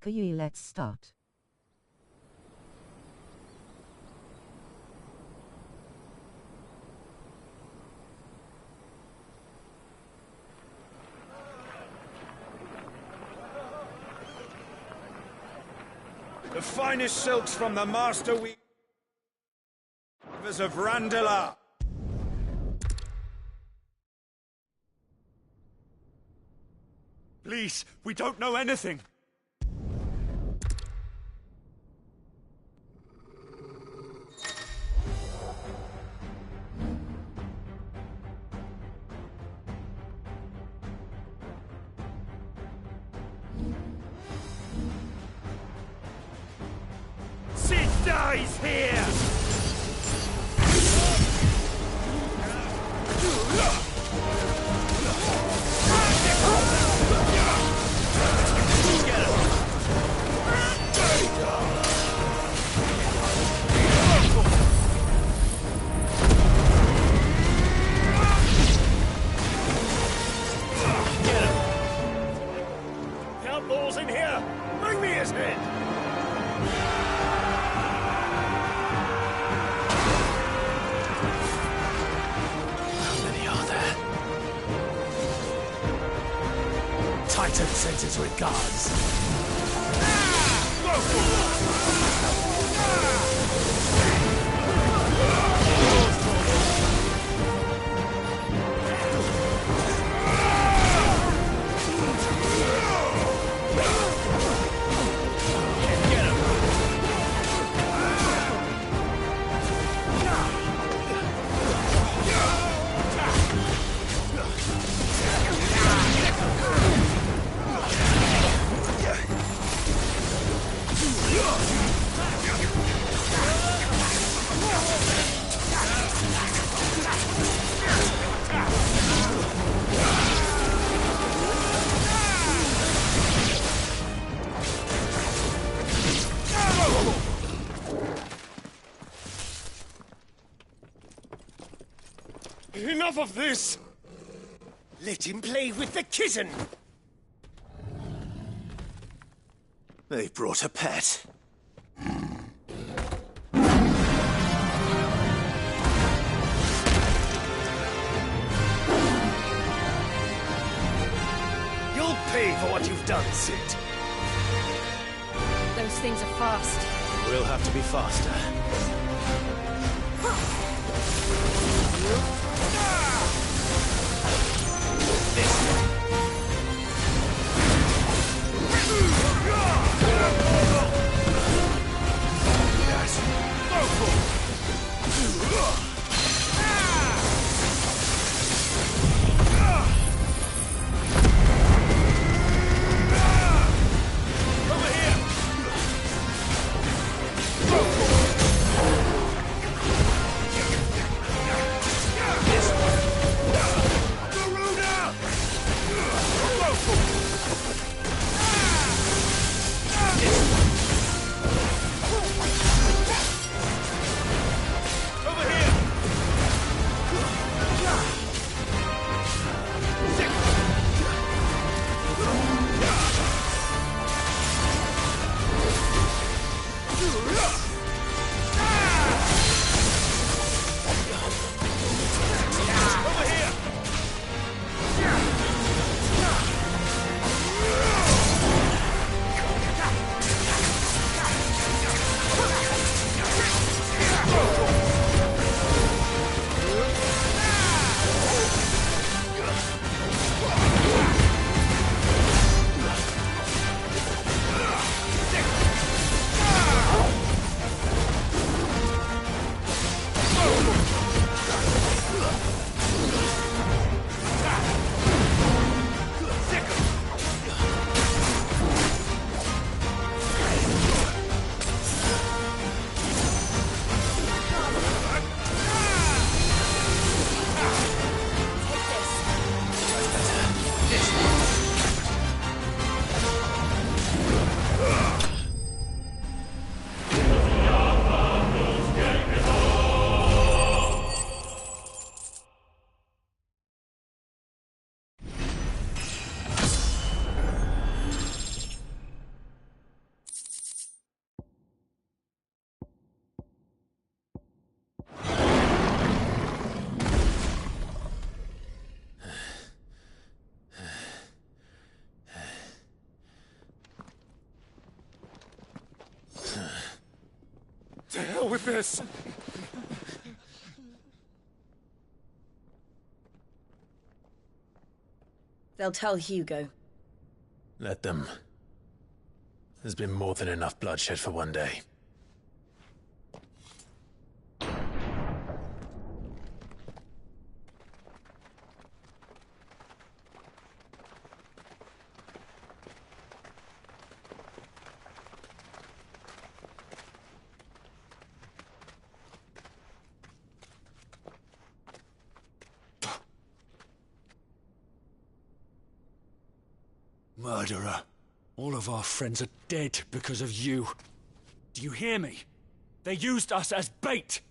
Okay, let's start. The finest silks from the master weavers of Randalar. Please, we don't know anything. Sid dies here! Outlaws in here! Bring me his head! Titan sends his regards. Enough of this! Let him play with the kitten! They brought a pet. You'll pay for what you've done, Sid. Those things are fast. We'll have to be faster. with this! They'll tell Hugo. Let them. There's been more than enough bloodshed for one day. Murderer. All of our friends are dead because of you. Do you hear me? They used us as bait.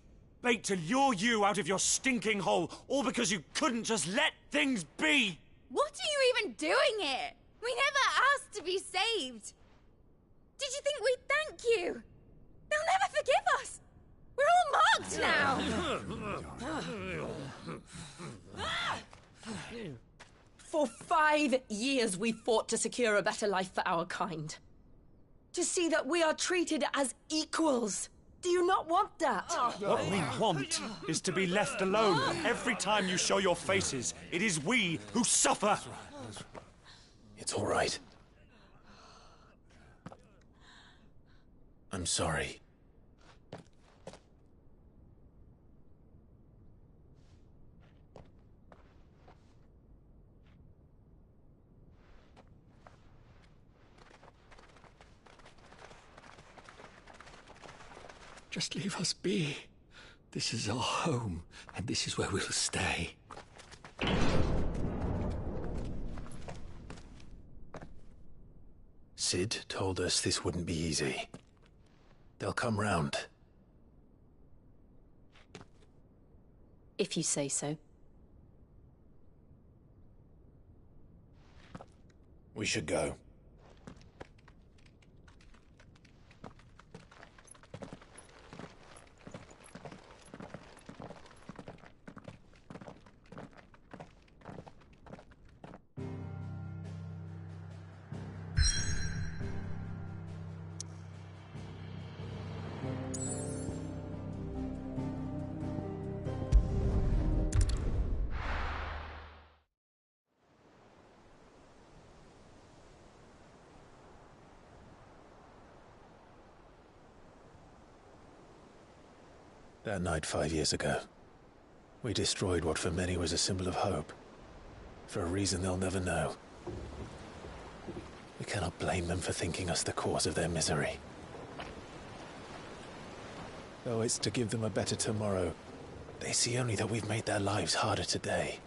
Bait to lure you out of your stinking hole, all because you couldn't just let things be. What are you even doing here? We never asked to be saved. Did you think we'd thank you? They'll never forgive us. We're all marked now. For 5 years we fought to secure a better life for our kind. To see that we are treated as equals. Do you not want that? What we want is to be left alone. Every time you show your faces, it is we who suffer. It's all right. I'm sorry. Just leave us be. This is our home, and this is where we'll stay. Sid told us this wouldn't be easy. They'll come round. If you say so. We should go. That night 5 years ago, we destroyed what for many was a symbol of hope. For a reason they'll never know. We cannot blame them for thinking us the cause of their misery. Though it's to give them a better tomorrow, they see only that we've made their lives harder today.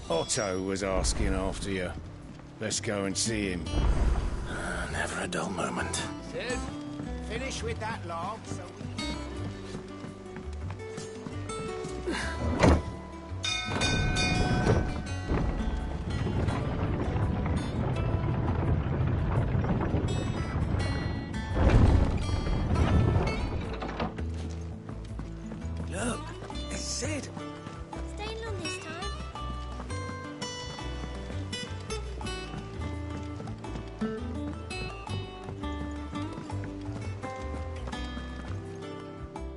Otto was asking after you. Let's go and see him. Never a dull moment. Sid, finish with that log so we... Look, it's Sid. Staying long this time?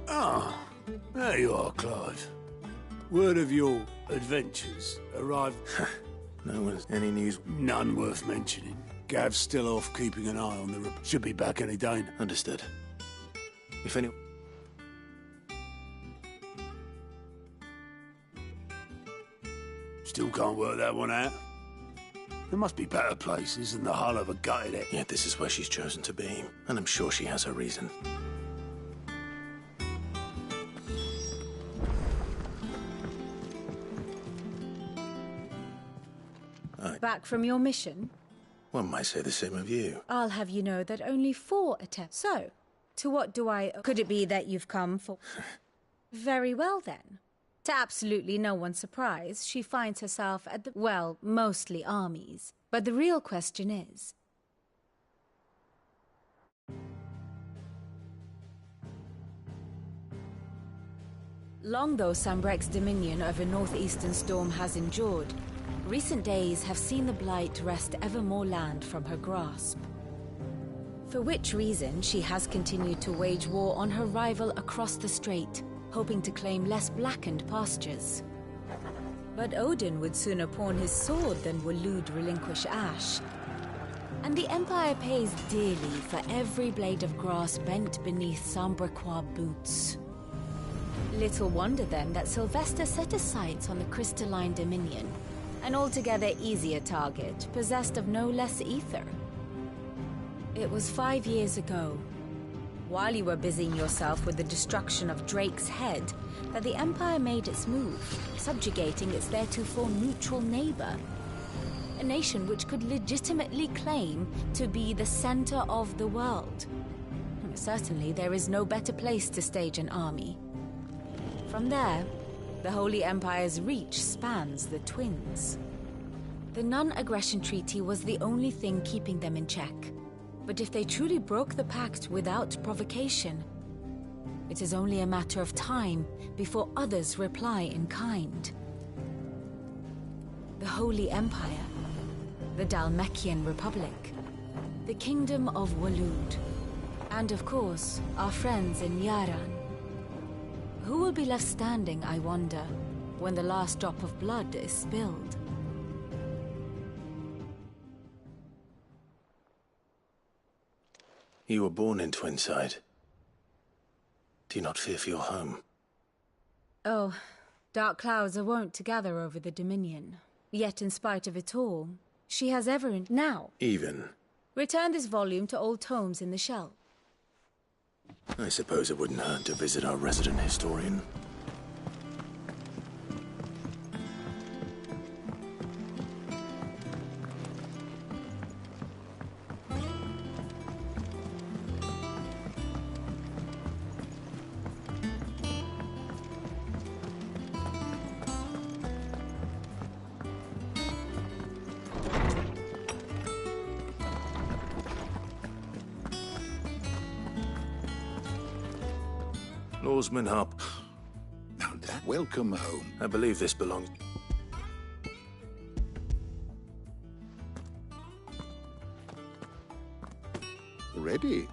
Ah, there you are, Clive. Word of your adventures arrived. No one's any news. None worth mentioning. Gav's still off keeping an eye on the... Should be back any day now. Understood. If any... Still can't work that one out. There must be better places than the hull of a gutted egg. Yet this is where she's chosen to be, and I'm sure she has her reason. Back from your mission? One might say the same of you. I'll have you know that only 4 attempts. So, to what do I... Could it be that you've come for... Very well, then. To absolutely no one's surprise, she finds herself at the... Well, mostly armies. But the real question is... Long though Sambrek's dominion over northeastern Storm has endured, recent days have seen the Blight wrest ever more land from her grasp. For which reason, she has continued to wage war on her rival across the strait, hoping to claim less blackened pastures. But Odin would sooner pawn his sword than Waloed relinquish Ash. And the Empire pays dearly for every blade of grass bent beneath Sambrequois boots. Little wonder then that Sylvester set his sights on the Crystalline Dominion, an altogether easier target, possessed of no less ether. It was 5 years ago, while you were busying yourself with the destruction of Drake's head, that the Empire made its move, subjugating its theretofore neutral neighbor. A nation which could legitimately claim to be the center of the world. Certainly, there is no better place to stage an army. From there, the Holy Empire's reach spans the Twins. The non-aggression treaty was the only thing keeping them in check. But if they truly broke the pact without provocation, it is only a matter of time before others reply in kind. The Holy Empire, the Dhalmekian Republic, the Kingdom of Waloed, and of course, our friends in Yaran. Who will be left standing, I wonder, when the last drop of blood is spilled? You were born in Twinside. Do you not fear for your home? Oh, dark clouds are wont to gather over the Dominion. Yet in spite of it all, she has now Even? returned this volume to old tomes in the shelf. I suppose it wouldn't hurt to visit our resident historian. Lawsman Hop. Now that, welcome home. I believe this belongs... Ready?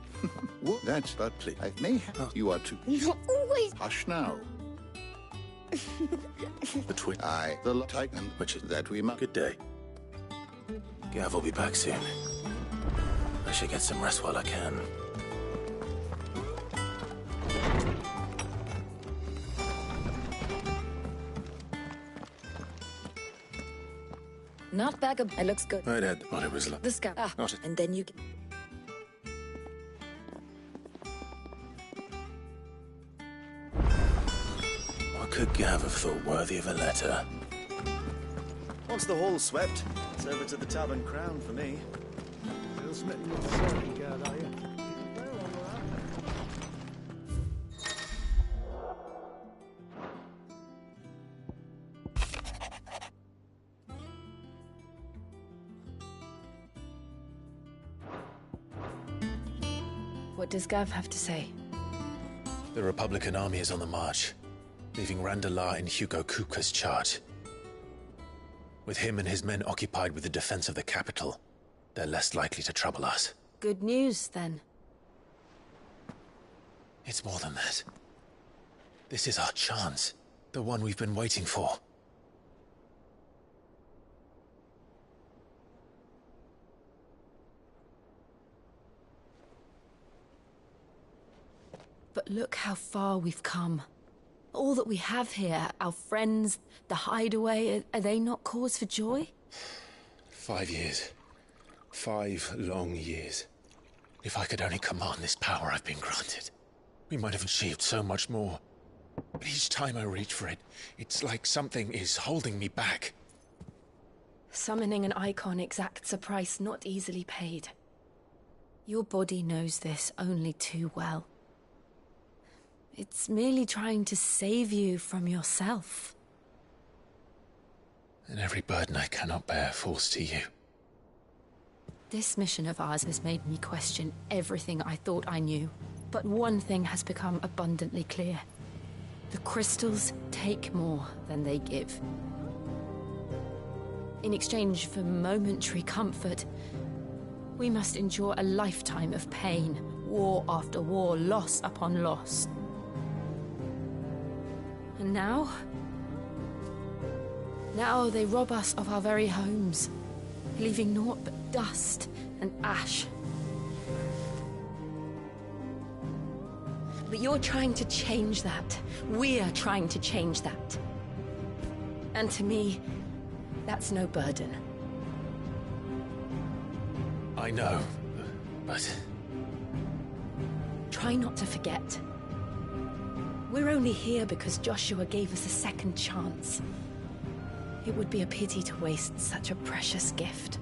What? That's but please. I may have. You are too. You're always. Hush now. The twin... Aye, the Titan. Which is... That we must. Good day. Gav will be back soon. I should get some rest while I can. Not bag of... It looks good. I'd had what it was like. The scab. Ah, Not it. and then you... What could Gav have thought worthy of a letter? Once the hall's swept, it's over to the Tavern Crown for me. Still smitten with the serving girl, are you? What does Gav have to say? The Republican army is on the march, leaving Randalar in Hugo Kupka's charge. With him and his men occupied with the defense of the capital, they're less likely to trouble us. Good news, then. It's more than that. This is our chance, the one we've been waiting for. But look how far we've come. All that we have here, our friends, the hideaway, are they not cause for joy? 5 years. 5 long years. If I could only command this power I've been granted, we might have achieved so much more. But each time I reach for it, it's like something is holding me back. Summoning an icon exacts a price not easily paid. Your body knows this only too well. It's merely trying to save you from yourself. And every burden I cannot bear falls to you. This mission of ours has made me question everything I thought I knew. But one thing has become abundantly clear. The crystals take more than they give. In exchange for momentary comfort, we must endure a lifetime of pain, war after war, loss upon loss. And now they rob us of our very homes, leaving naught but dust and ash. But you're trying to change that. We're trying to change that. And to me, that's no burden. I know, but... Try not to forget. We're only here because Joshua gave us a second chance. It would be a pity to waste such a precious gift.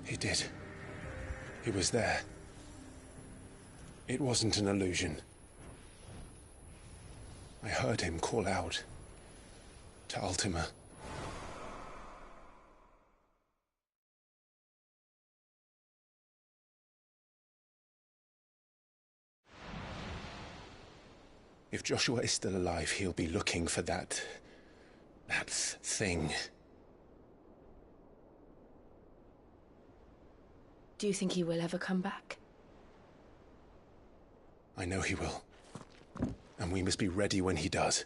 He did. He was there. It wasn't an illusion. I heard him call out to Ultima. If Joshua is still alive, he'll be looking for that thing. Do you think he will ever come back? I know he will. And we must be ready when he does.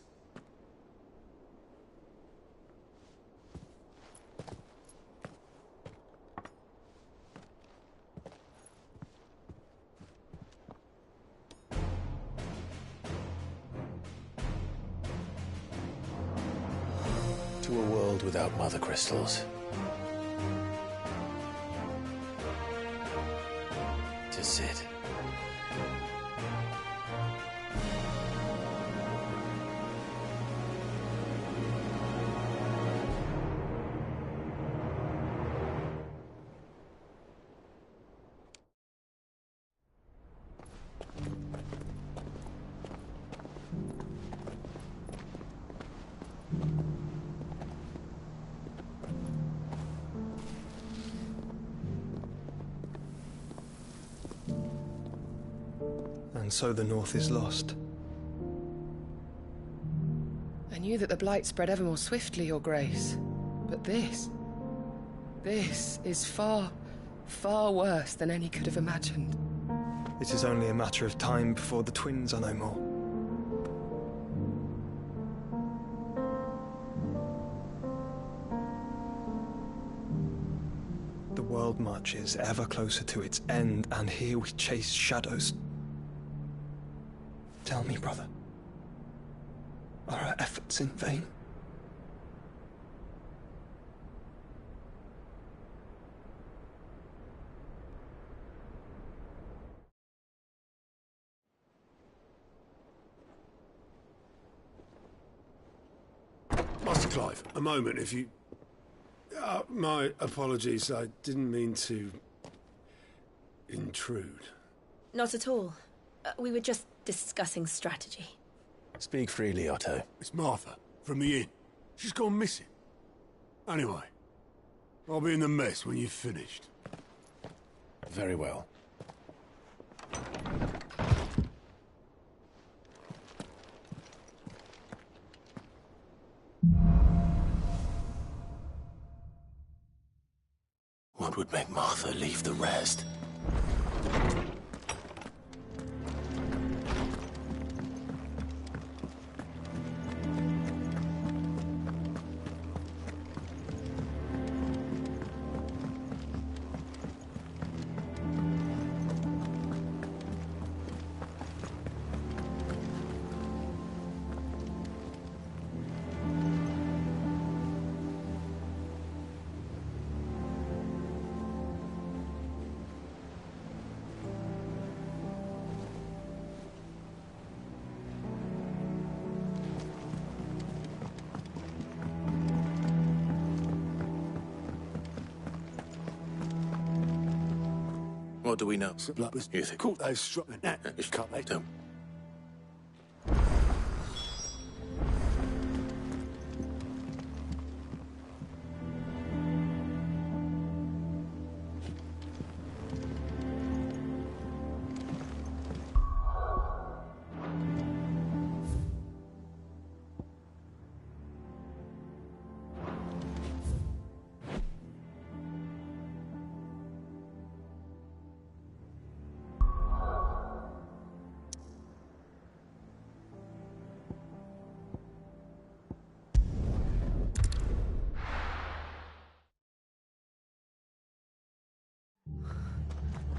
To a world without mother crystals. To Cid. And so the North is lost. I knew that the Blight spread ever more swiftly, Your Grace. But this is far, far worse than any could have imagined. It is only a matter of time before the twins are no more. The world marches ever closer to its end, and here we chase shadows. Tell me, brother, are our efforts in vain? Master Clive, a moment, if you... my apologies, I didn't mean to... intrude. Not at all. We were just discussing strategy. Speak freely, Otto. It's Martha, from the inn. She's gone missing. Anyway, I'll be in the mess when you've finished. Very well. What would make Martha leave the rest? What do we know? You think? Cool, they struck the net. Can't they? Don't.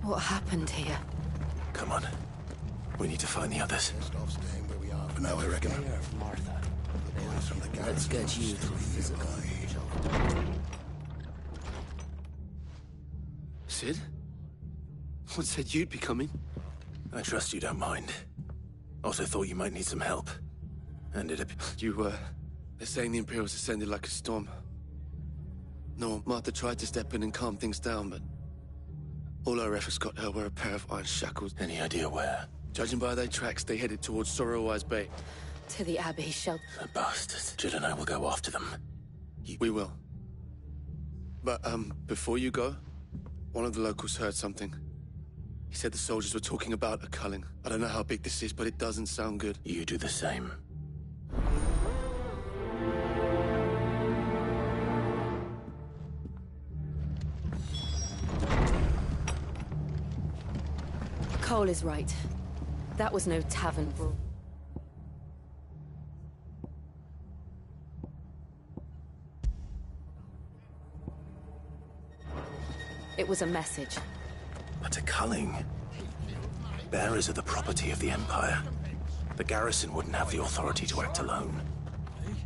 What happened here? Come on. We need to find the others. For now, I reckon. Martha. From the Let's get you through physical. Sid? What said you'd be coming? I trust you don't mind. Also thought you might need some help. And it they're saying the Imperials ascended like a storm. No, Martha tried to step in and calm things down, but all our efforts got her were a pair of iron shackles. Any idea where? Judging by their tracks, they headed towards Sorrowwise Bay. To the Abbey shelter. The bastards. Jill and I will go after them. We will. But, before you go, one of the locals heard something. He said the soldiers were talking about a culling. I don't know how big this is, but it doesn't sound good. You do the same. Cole is right. That was no tavern brawl. It was a message. But a culling. Bearers are the property of the Empire. The garrison wouldn't have the authority to act alone.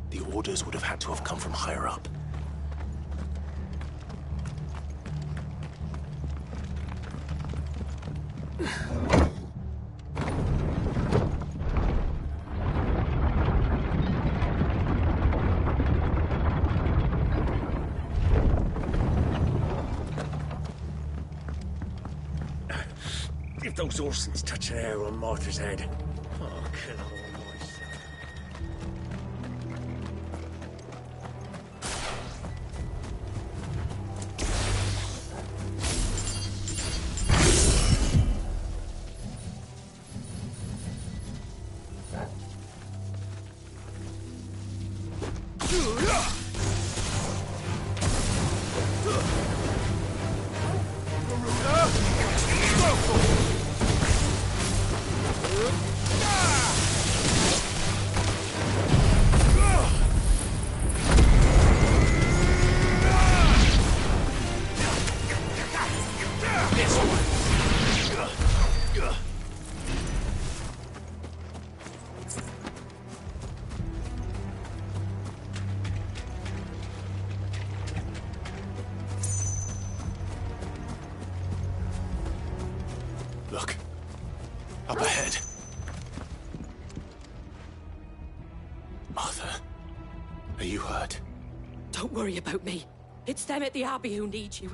The orders would have had to have come from higher up. If those Orsons touch an arrow on Martha's head, oh, kill all myself. Look. Up ahead. Martha, are you hurt? Don't worry about me. It's them at the Abbey who need you.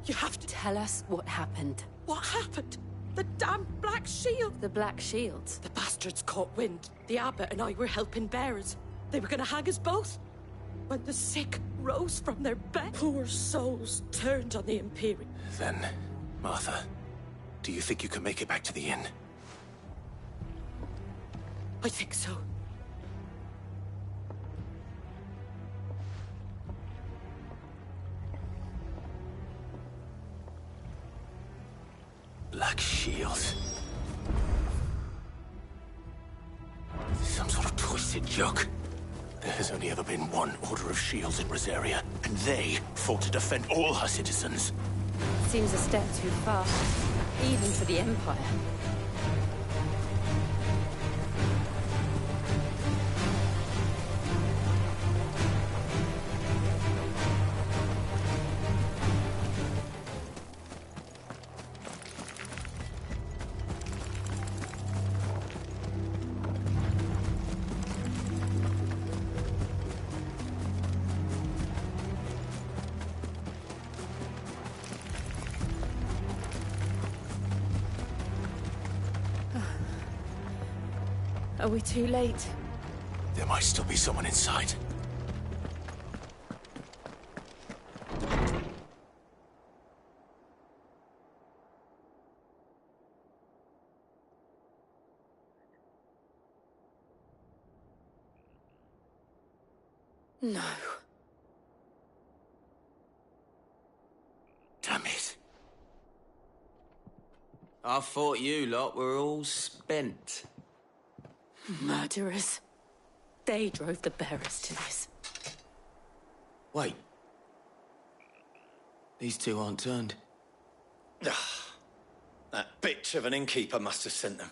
You have to tell us what happened. What happened? The damn Black Shield. The Black Shields? The bastards caught wind. The Abbot and I were helping bearers. They were gonna hang us both. When the sick rose from their bed, poor souls turned on the Imperial. Then, Martha, do you think you can make it back to the inn? I think so. Black Shield. Some sort of twisted joke. There has only ever been one Order of Shields in Rosaria, and they fought to defend all her citizens. Seems a step too far, even for the Empire. Are we too late? There might still be someone inside. No. Damn it. I thought you lot were all spent. Murderers. They drove the bearers to this. Wait. These two aren't turned. That bitch of an innkeeper must have sent them.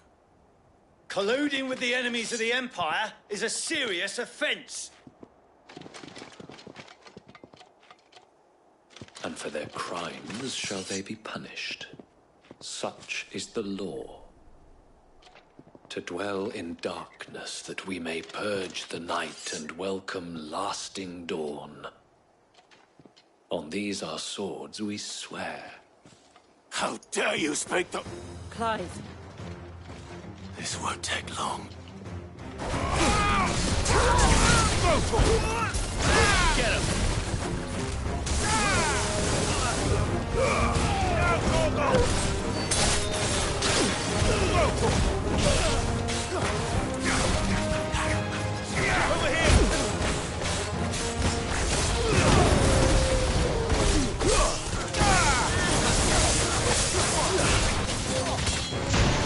Colluding with the enemies of the Empire is a serious offence. And for their crimes shall they be punished. Such is the law. To dwell in darkness that we may purge the night and welcome lasting dawn. On these our swords we swear. How dare you speak the... Clive. This won't take long. Get him!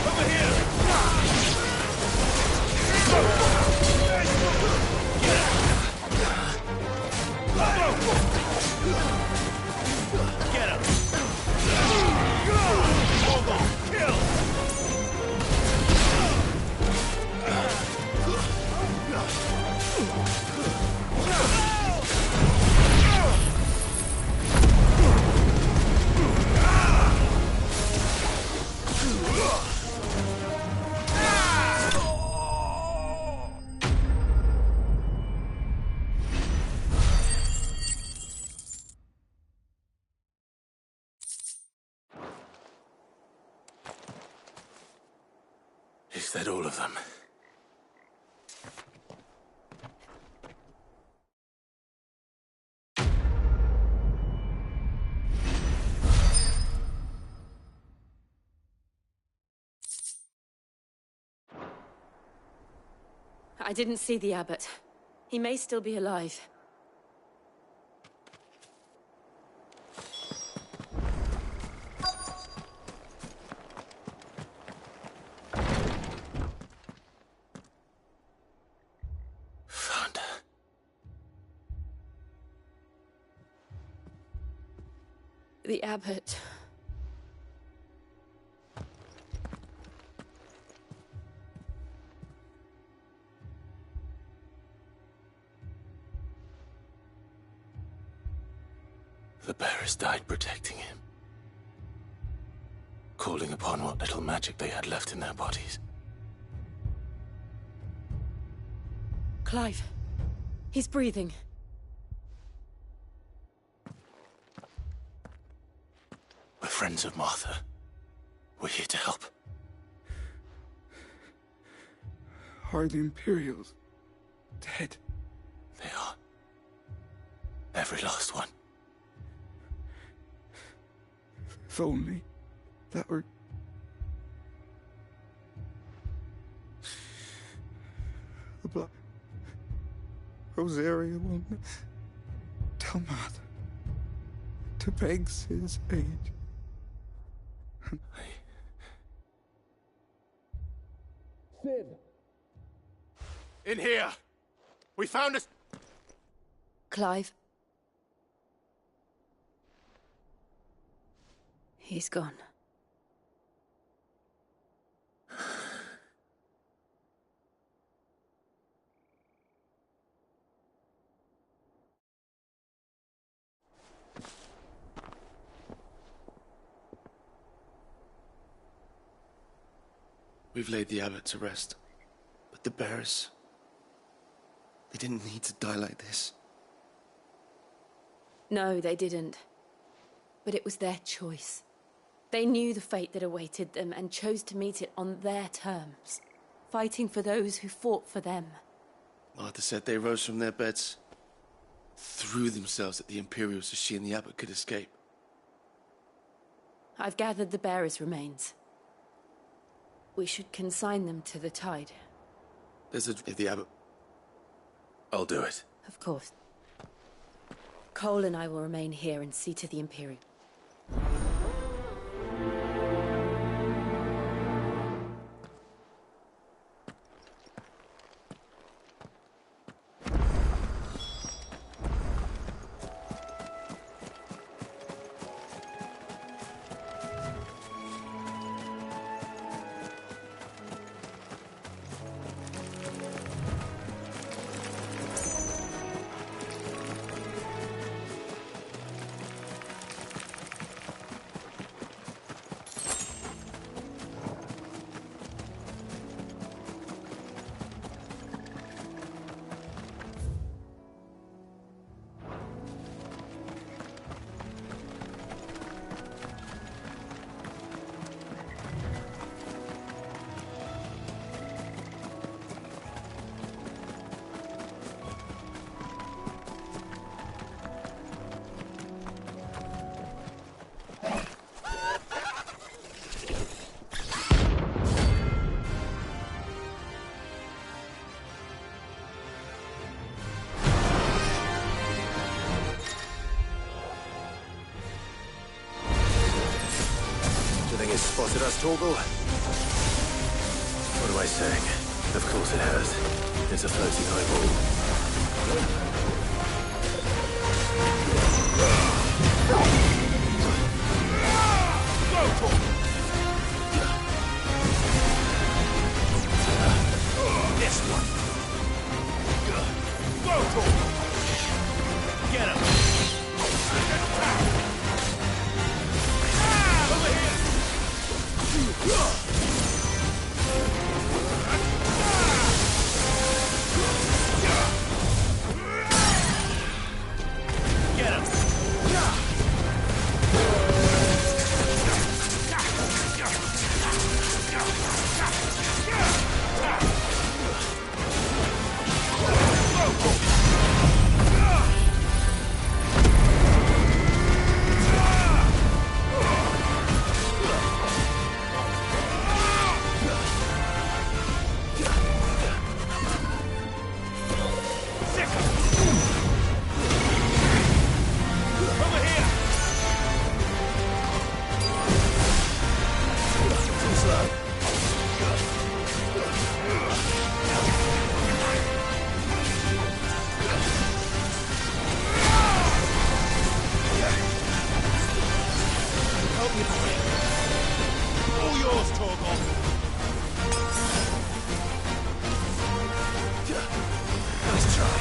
Over here! Get him! Kill! Is that all of them? I didn't see the abbot. He may still be alive. The abbot. The bearers died protecting him. Calling upon what little magic they had left in their bodies. Clive. He's breathing. We're friends of Martha. We're here to help. Are the Imperials dead? They are. Every last one. If only that were... The blood... Rosaria will tell Martha to beg his aid. Sid! In here! We found us... Clive. He's gone. We've laid the abbot to rest. But the bearers... They didn't need to die like this. No, they didn't. But it was their choice. They knew the fate that awaited them and chose to meet it on their terms, fighting for those who fought for them. Martha said they rose from their beds, threw themselves at the Imperials so she and the abbot could escape. I've gathered the bearers' remains. We should consign them to the tide. There's the abbot... I'll do it. Of course. Cole and I will remain here and see to the Imperial. Spotted us, Torgal? What am I saying? Of course it has. It's a floating eyeball. This one. Get him. Over here. Get him. All yours, Torgal. Nice try.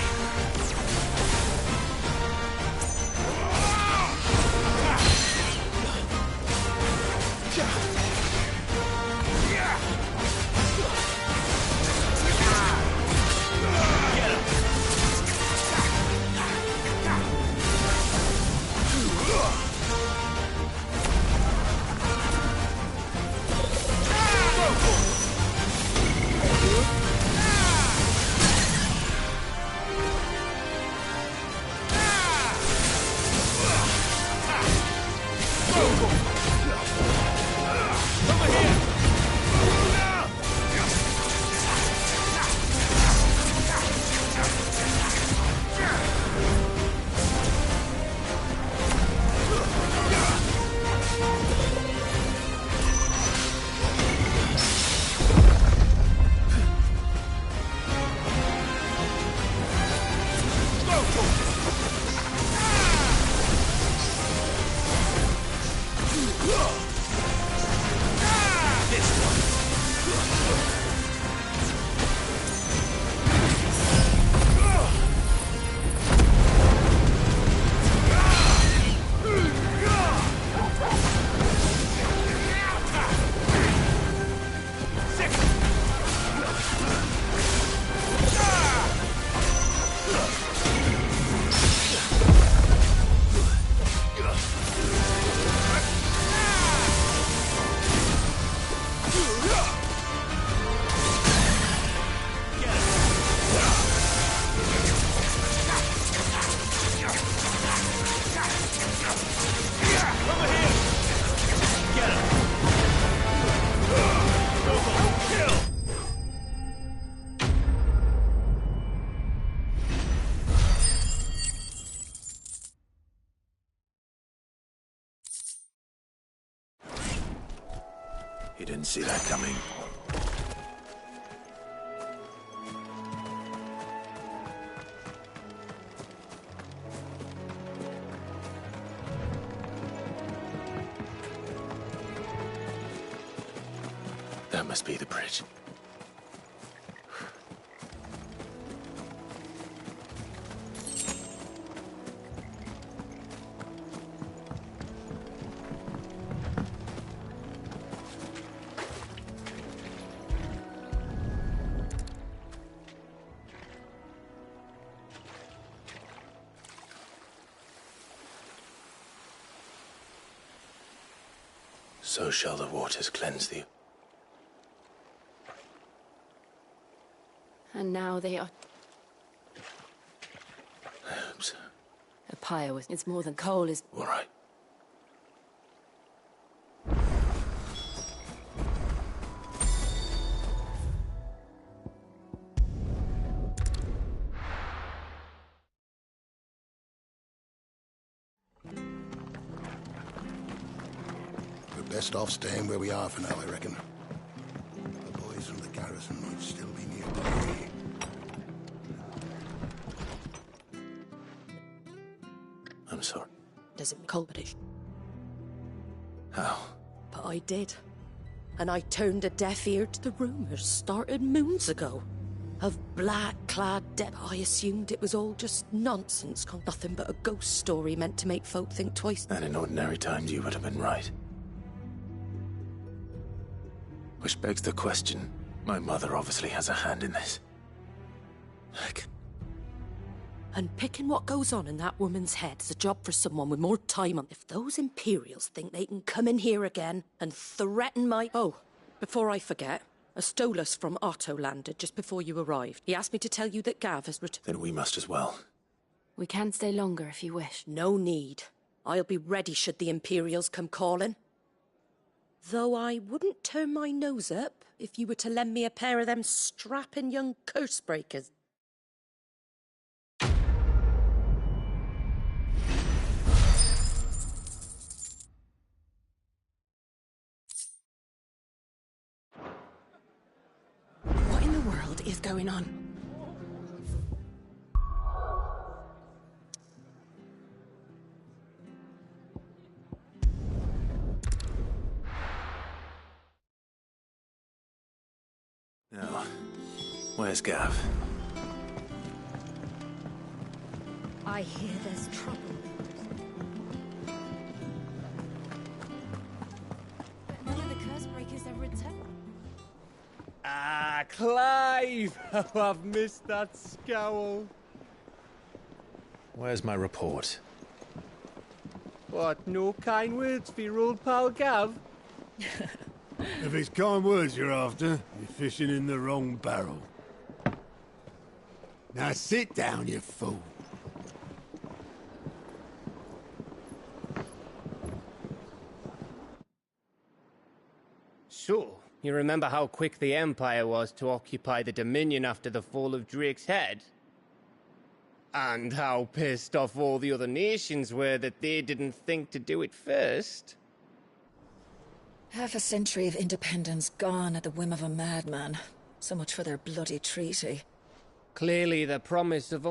You didn't see that coming. That must be the bridge. So shall the waters cleanse thee. And now they are... I hope so. A pyre with... It's more than coal is... All right. Best off staying where we are for now, I reckon. The boys from the garrison might still be nearby. I'm sorry. Doesn't competition. How? But I did. And I turned a deaf ear to the rumours started moons ago. Of black-clad dead. I assumed it was all just nonsense. Nothing but a ghost story meant to make folk think twice. And in ordinary times you would have been right. Which begs the question, my mother obviously has a hand in this. Heck. And picking what goes on in that woman's head is a job for someone with more time on. If those Imperials think they can come in here again and threaten my... Oh, before I forget, a Stolas from Otto landed just before you arrived. He asked me to tell you that Gav has returned. Then we must as well. We can stay longer if you wish. No need. I'll be ready should the Imperials come calling. Though I wouldn't turn my nose up if you were to lend me a pair of them strapping young curse breakers. What in the world is going on? Now, where's Gav? I hear there's trouble. But none of the curse breakers ever returned. Ah, Clive! Oh, I've missed that scowl. Where's my report? What, no kind words for your old pal Gav? If it's kind words you're after, you're fishing in the wrong barrel. Now sit down, you fool. So, you remember how quick the Empire was to occupy the Dominion after the fall of Drake's Head? And how pissed off all the other nations were that they didn't think to do it first? Half a century of independence gone at the whim of a madman. So much for their bloody treaty. Clearly the promise of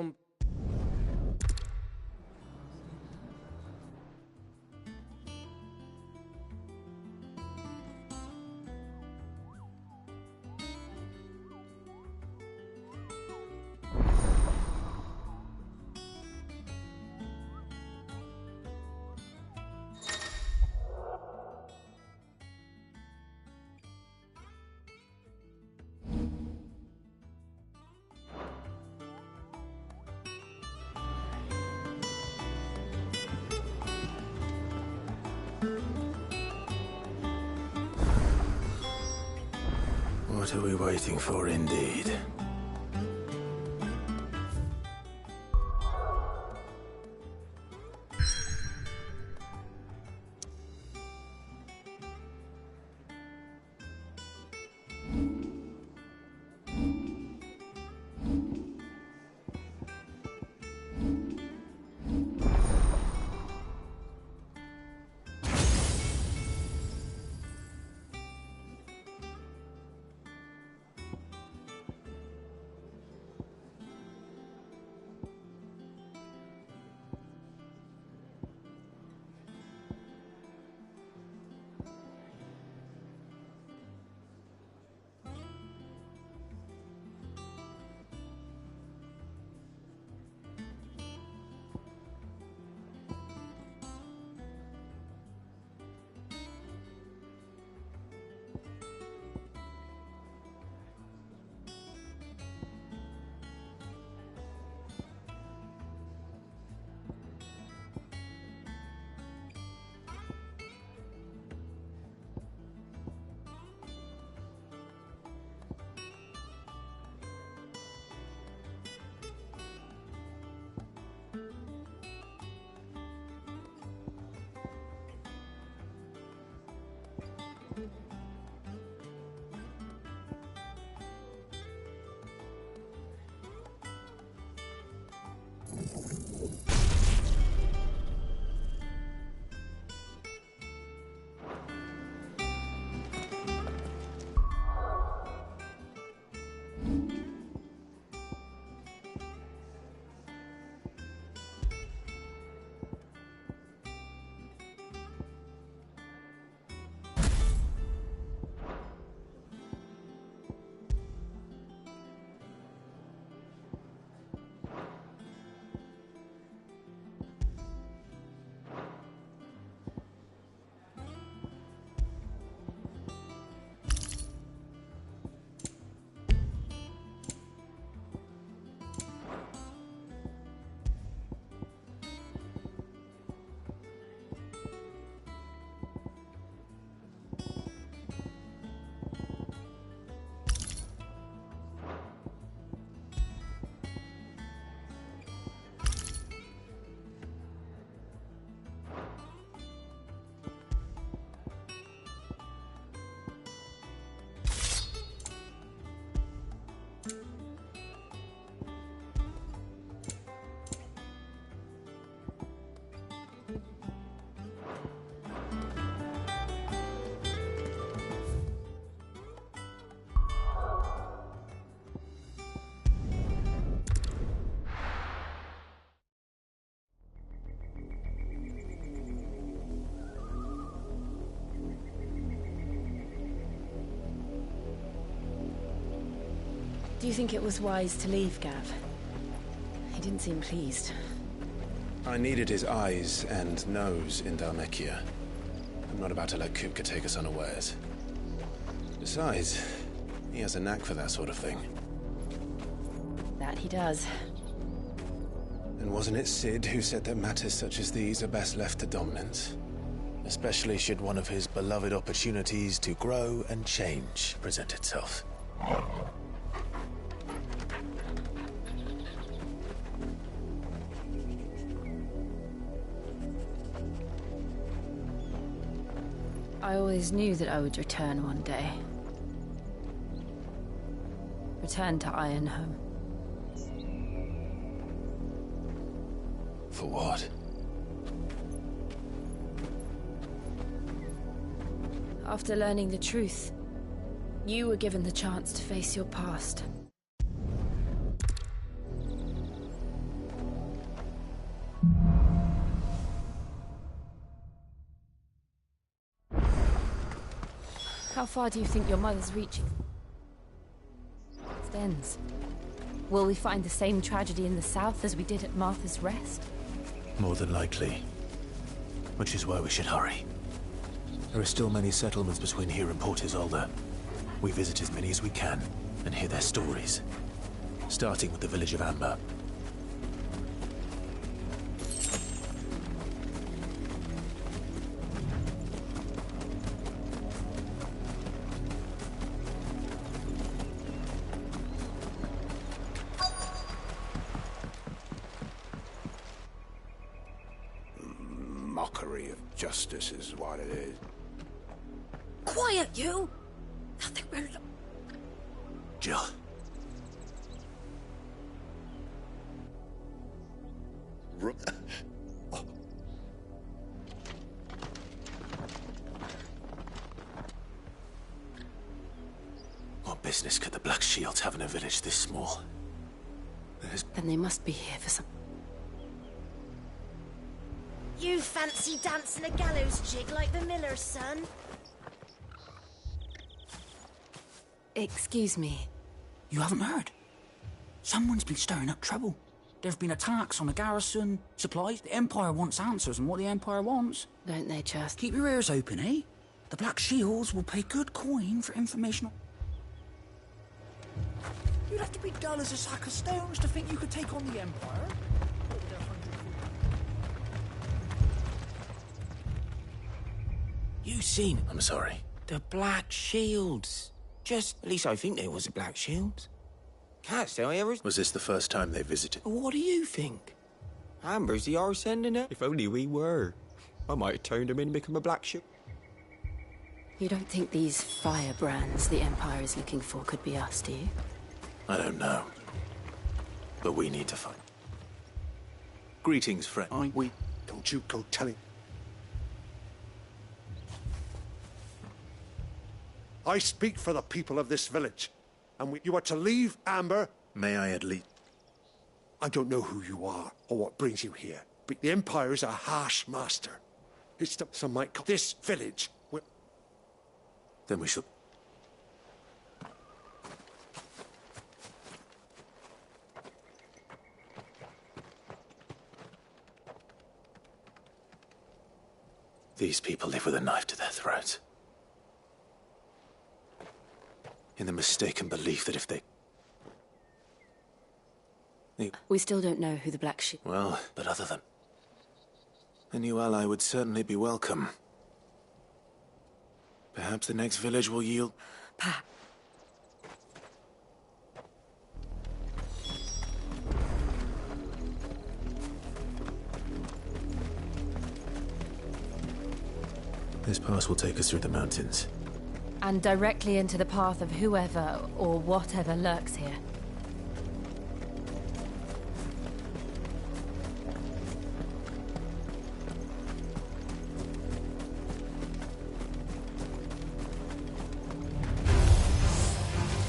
What are we waiting for, indeed? you think it was wise to leave Gav? He didn't seem pleased. I needed his eyes and nose in Dhalmekia. I'm not about to let Kupka take us unawares. Besides, he has a knack for that sort of thing. That he does. And wasn't it Sid who said that matters such as these are best left to dominance? Especially should one of his beloved opportunities to grow and change present itself. I always knew that I would return one day. Return to Ironhome. For what? After learning the truth, you were given the chance to face your past. How far do you think your mother's reaching? It ends. Will we find the same tragedy in the south as we did at Martha's Rest? More than likely. Which is why we should hurry. There are still many settlements between here and Port Isolde. We visit as many as we can and hear their stories. Starting with the village of Amber. Mockery of justice is what it is. Quiet, you! I think we're... Jill. What business could the Black Shields have in a village this small? Then they must be here for some... You fancy dancing a gallows jig like the miller's son? Excuse me. You haven't heard? Someone's been stirring up trouble. There have been attacks on the garrison, supplies. The Empire wants answers on what the Empire wants. Don't they just? Keep your ears open, eh? The Black Shields will pay good coin for information. You'd have to be dull as a sack of stones to think you could take on the Empire. You seen it? I'm sorry. The Black Shields. At least I think there was a Black Shields. Can't say I ever... Was this the first time they visited? What do you think? Amber's the arse ending it. If only we were. I might have turned him in and become a Black Shield. You don't think these firebrands the Empire is looking for could be us, do you? I don't know. But we need to find... Greetings, friend. Don't you go telling... I speak for the people of this village, and you are to leave Amber. May I at least... I don't know who you are or what brings you here, but the Empire is a harsh master. It's some might call this village. Then we shall... These people live with a knife to their throats. In the mistaken belief that if they... We still don't know who the Black Sheep... Well, but other than... A new ally would certainly be welcome. Perhaps the next village will yield... This pass will take us through the mountains. And directly into the path of whoever or whatever lurks here.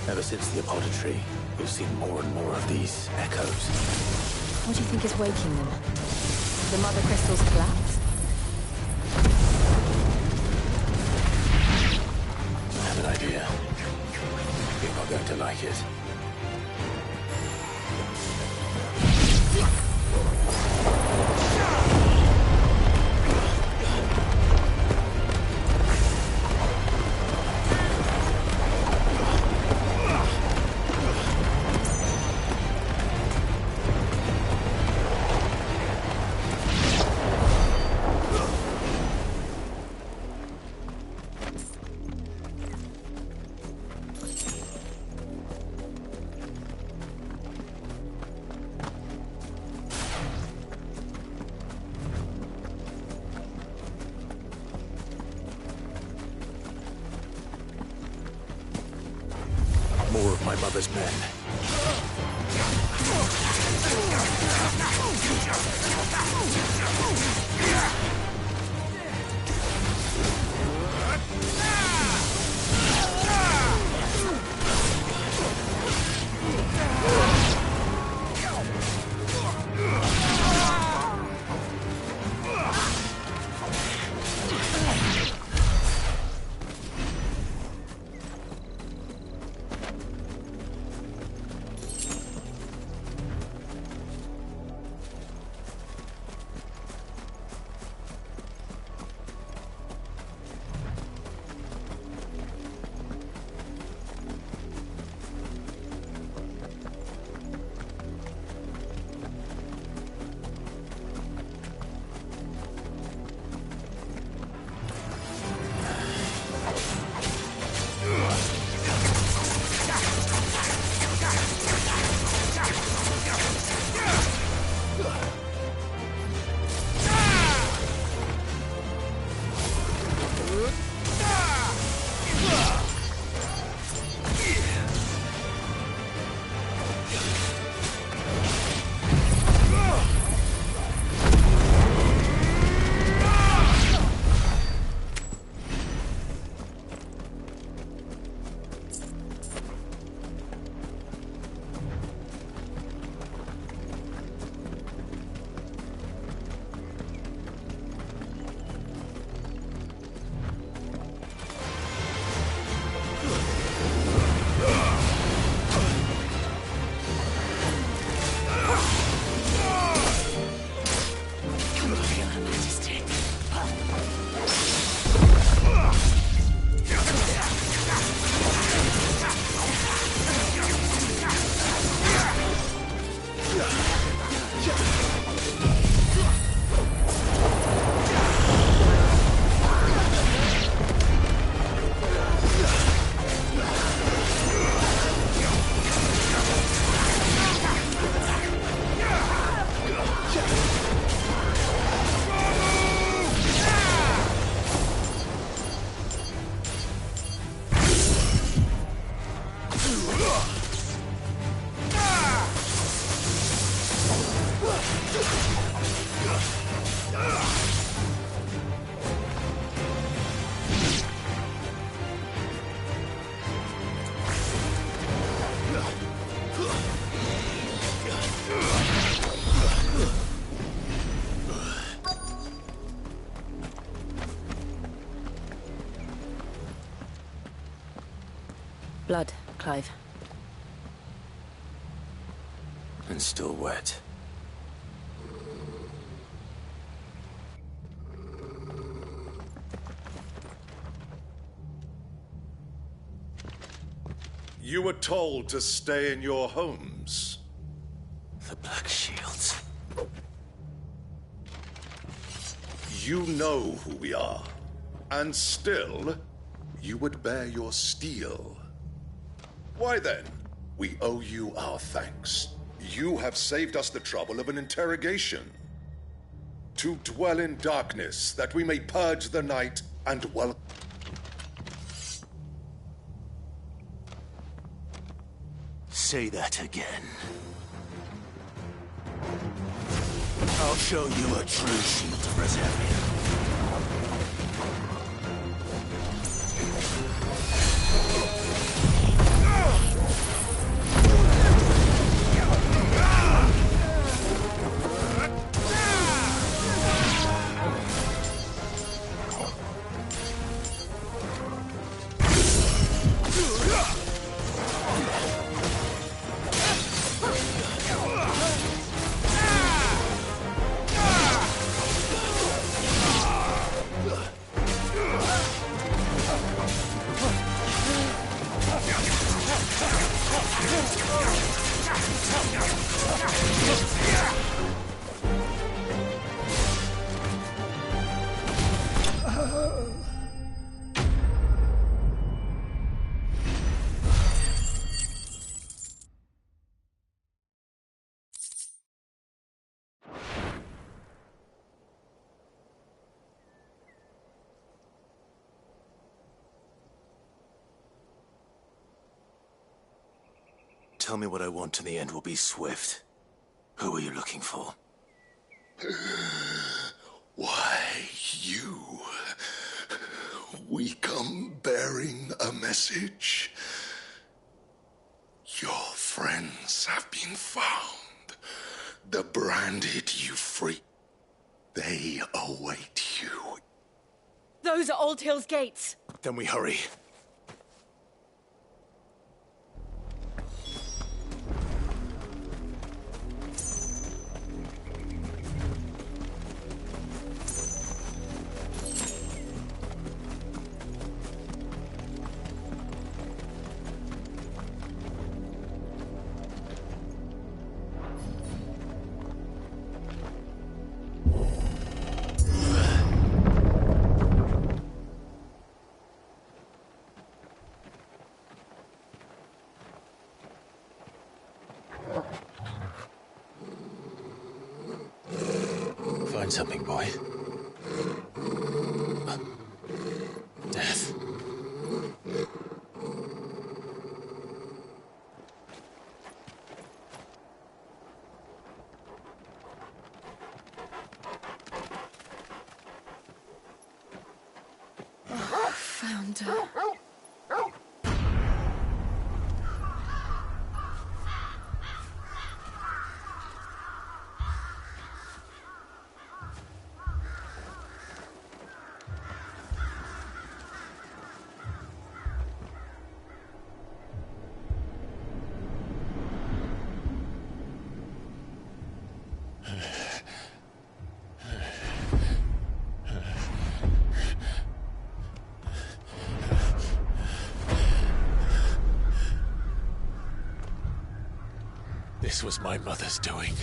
Ever since the Apothecary, we've seen more and more of these echoes. What do you think is waking them? The Mother Crystal's collapse? I have an idea. You're not going to like it. mother's men. Blood, Clive. And still wet. You were told to stay in your homes. The Black Shields. You know who we are. And still, you would bear your steel. Why then, we owe you our thanks. You have saved us the trouble of an interrogation. To dwell in darkness, that we may purge the night and welcome. Say that again. I'll show you a true shield Brazilia. tell me what I want and the end will be swift. Who are you looking for? Why, you. We come bearing a message. Your friends have been found. The branded you free. They await you. Those are Old Hill's gates. Then we hurry. Find something, boy. Death. Found her. This was my mother's doing.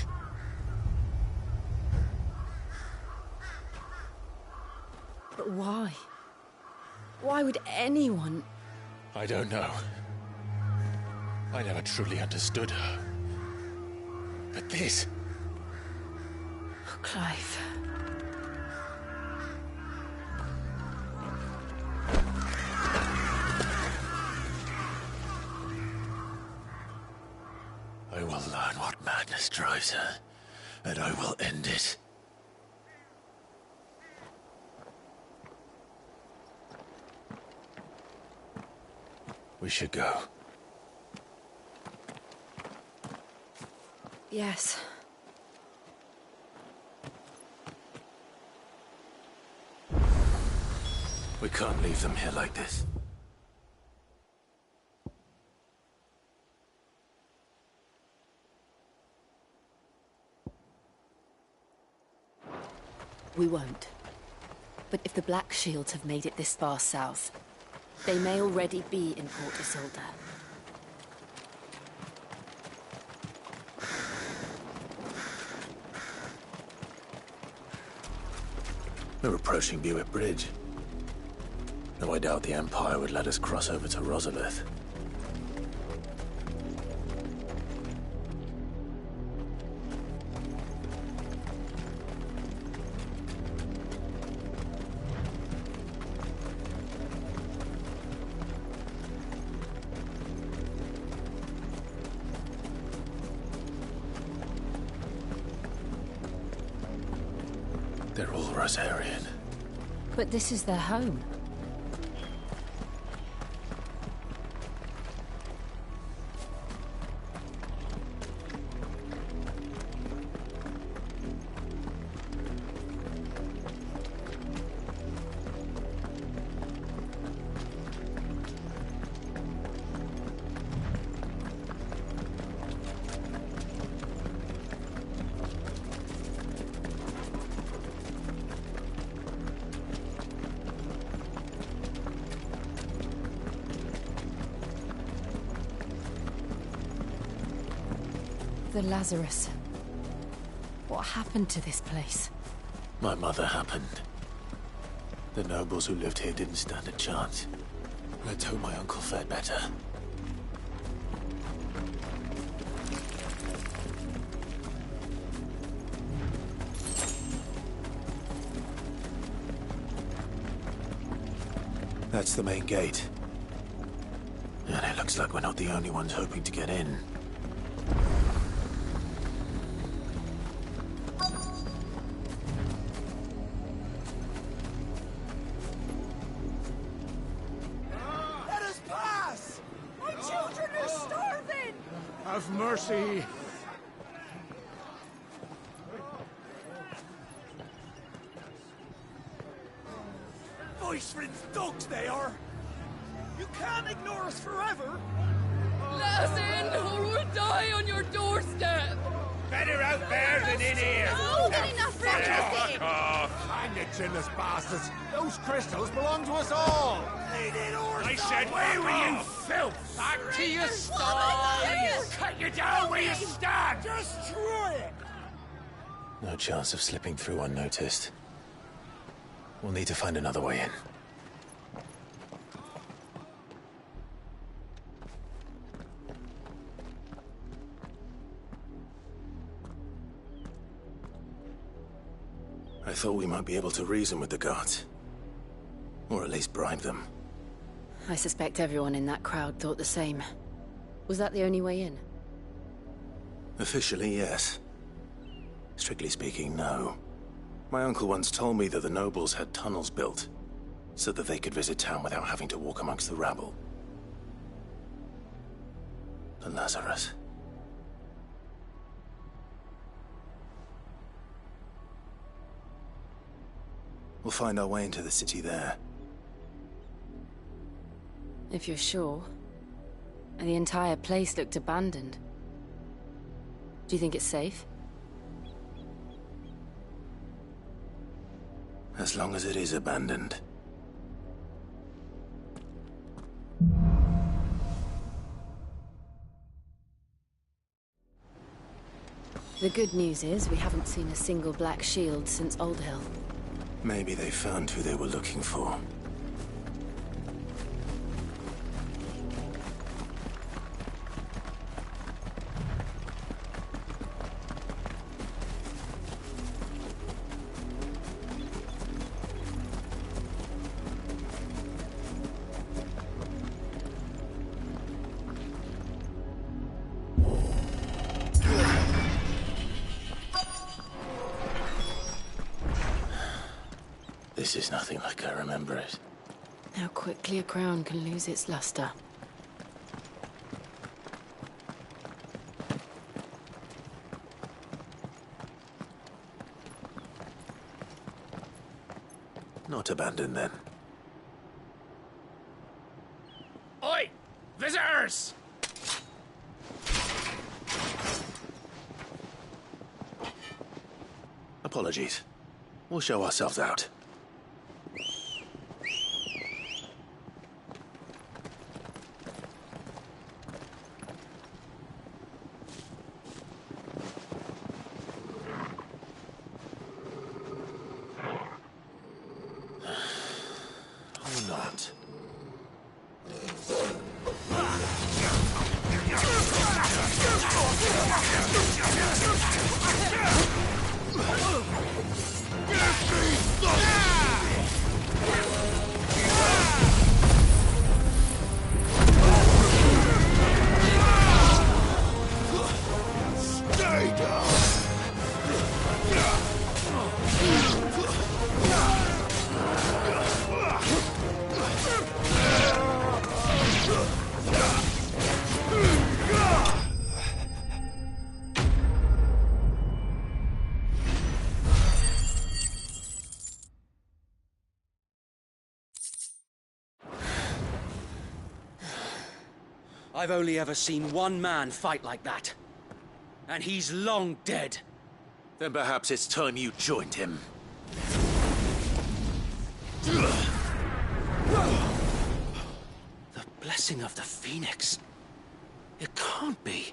But why? Why would anyone... I don't know. I never truly understood her. But this... Oh, Clive. I will learn what madness drives her, and I will end it. We should go. Yes. We can't leave them here like this. We won't. But if the Black Shields have made it this far south, they may already be in Port Isolde. We're approaching Buick Bridge. Though I doubt the Empire would let us cross over to Rosalith. They're all Rosarian. But this is their home. The Lazarus. What happened to this place? My mother happened. The nobles who lived here didn't stand a chance. Let's hope my uncle fared better. That's the main gate. And it looks like we're not the only ones hoping to get in. mercy! Voice-ridden dogs they are! You can't ignore us forever! Let us in, or we'll die on your doorstep! Better out there than in here! More than enough for everything! Fuck off! Hang the chinless bastards! Those crystals belong to us all! I said, away with you, filth! Back to your stalls! Cut you down where you stand! Destroy it! No chance of slipping through unnoticed. We'll need to find another way in. I thought we might be able to reason with the guards. Or at least bribe them. I suspect everyone in that crowd thought the same. Was that the only way in? Officially, yes. Strictly speaking, no. My uncle once told me that the nobles had tunnels built, so that they could visit town without having to walk amongst the rabble. But Lazarus... We'll find our way into the city there. If you're sure. The entire place looked abandoned. Do you think it's safe? As long as it is abandoned. The good news is we haven't seen a single black shield since Old Hill. Maybe they found who they were looking for. This is nothing like I remember it. How quickly a crown can lose its luster. Not abandoned, then. Oi! Visitors! Apologies. We'll show ourselves out. Or not. Stay down! I've only ever seen one man fight like that. And he's long dead. Then perhaps it's time you joined him. The blessing of the Phoenix. It can't be.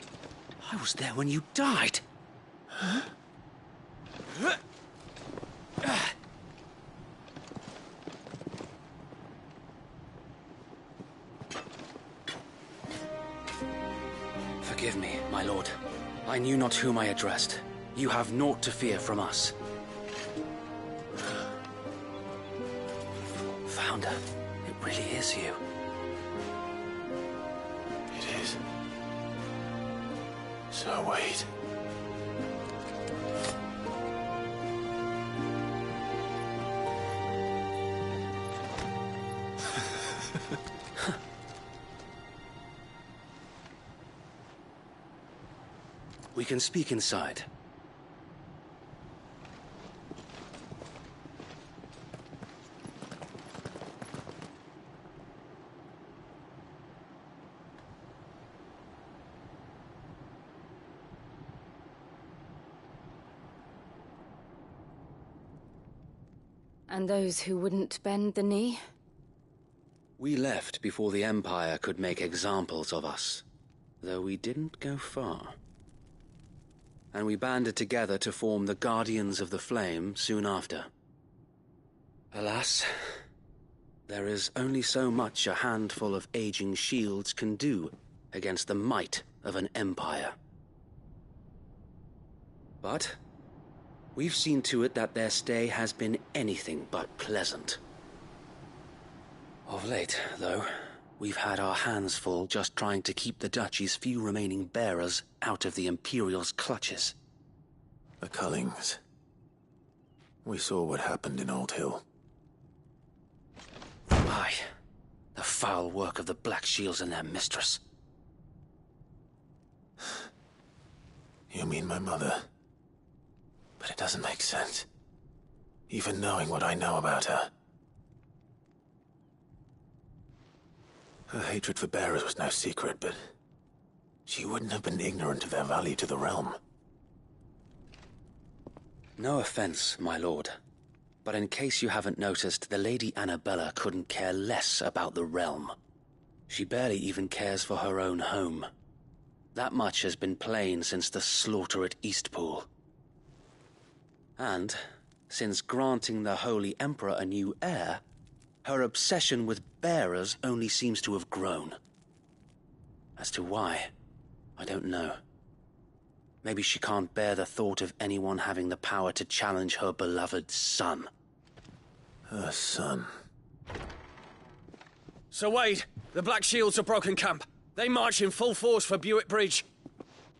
I was there when you died. Huh? Forgive me, my lord. I knew not whom I addressed. You have naught to fear from us. Founder, it really is you. It is. So wait. We can speak inside. And those who wouldn't bend the knee? We left before the Empire could make examples of us, though we didn't go far. And we banded together to form the Guardians of the Flame soon after. Alas, there is only so much a handful of aging shields can do against the might of an empire. But we've seen to it that their stay has been anything but pleasant. Of late, though, we've had our hands full just trying to keep the Duchy's few remaining bearers out of the Imperial's clutches. The Cullings. We saw what happened in Old Hill. Aye, the foul work of the Black Shields and their mistress. You mean my mother? But it doesn't make sense. Even knowing what I know about her. Her hatred for bearers was no secret, but she wouldn't have been ignorant of their value to the realm. No offense, my lord, but in case you haven't noticed, the Lady Annabella couldn't care less about the realm. She barely even cares for her own home. That much has been plain since the slaughter at Eastpool. And, since granting the Holy Emperor a new heir, her obsession with bearers only seems to have grown. As to why, I don't know. Maybe she can't bear the thought of anyone having the power to challenge her beloved son. Her son. Sir Wade, the Black Shields have broken camp. They march in full force for Buick Bridge.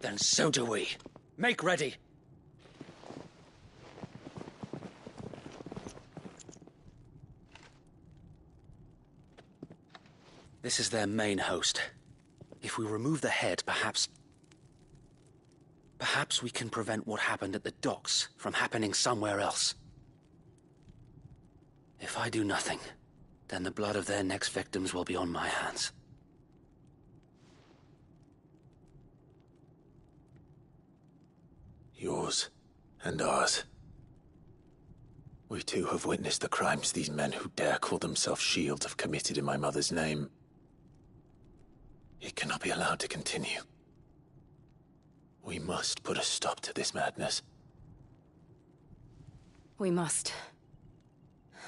Then so do we. Make ready. This is their main host. If we remove the head, perhaps we can prevent what happened at the docks from happening somewhere else. If I do nothing, then the blood of their next victims will be on my hands. Yours and ours. We too have witnessed the crimes these men who dare call themselves shields have committed in my mother's name. It cannot be allowed to continue. We must put a stop to this madness. We must.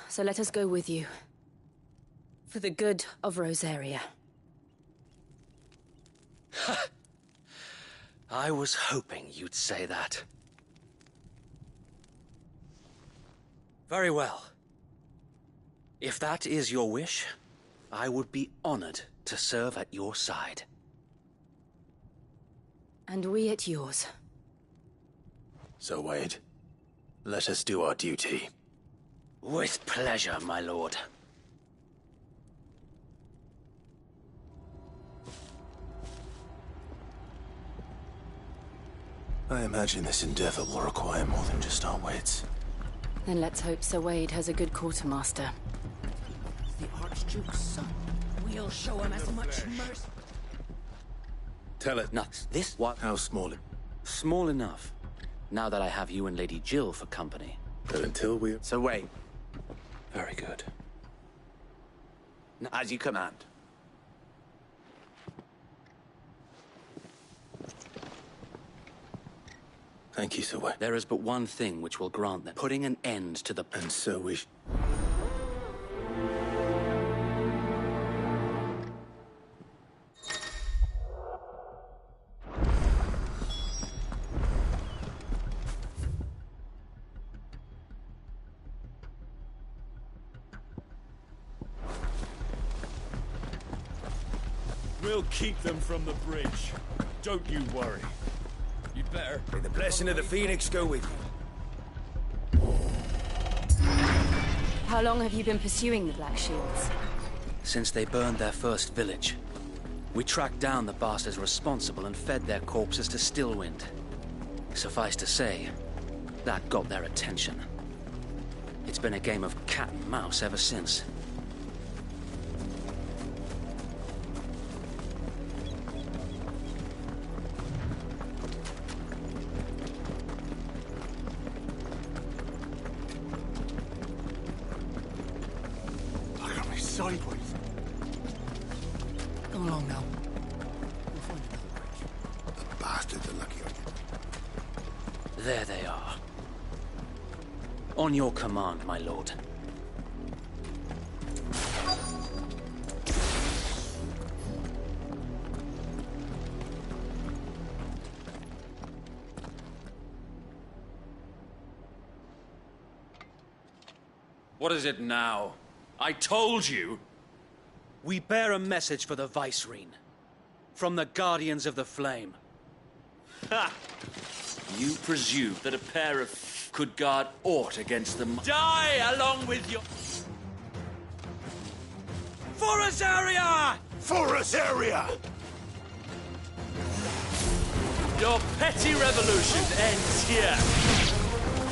So let us go with you. For the good of Rosaria. I was hoping you'd say that. Very well. If that is your wish, I would be honored to serve at your side. And we at yours. So, Wade, let us do our duty. With pleasure, my lord. I imagine this endeavor will require more than just our wits. Then let's hope Sir Wade has a good quartermaster. The Archduke's son. We'll show him as much mercy. Tell it. Not this what? How small? Small enough. Now that I have you and Lady Jill for company. But until we... So wait. Very good. As you command. Thank you, Sir Wade. There is but one thing which will grant them. Putting an end to the... And so we... We'll keep them from the bridge. Don't you worry. You'd better. May the blessing of the Phoenix go with you. How long have you been pursuing the Black Shields? Since they burned their first village. We tracked down the bastards responsible and fed their corpses to Stillwind. Suffice to say, that got their attention. It's been a game of cat and mouse ever since. Look at me sideways. Go along now. The bastards are lucky I did. There they are. On your command, my lord. What is it now? I told you! We bear a message for the Vicereine. From the Guardians of the Flame. Ha! You presume that a pair of could guard aught against them. Die along with your... For Azaria! For Azaria! Your petty revolution ends here.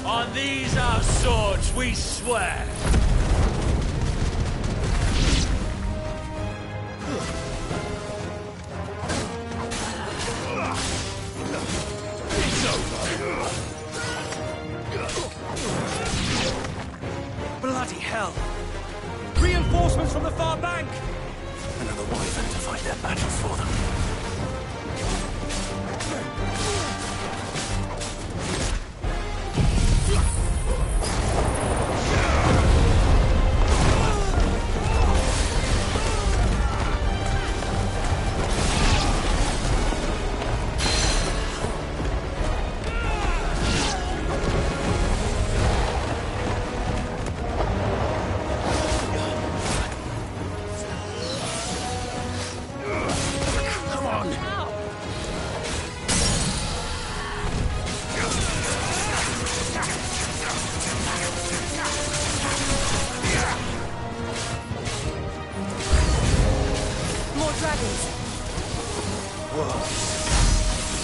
On these our swords we swear. Bloody hell! Reinforcements from the far bank! Another wyvern to fight their battle for them.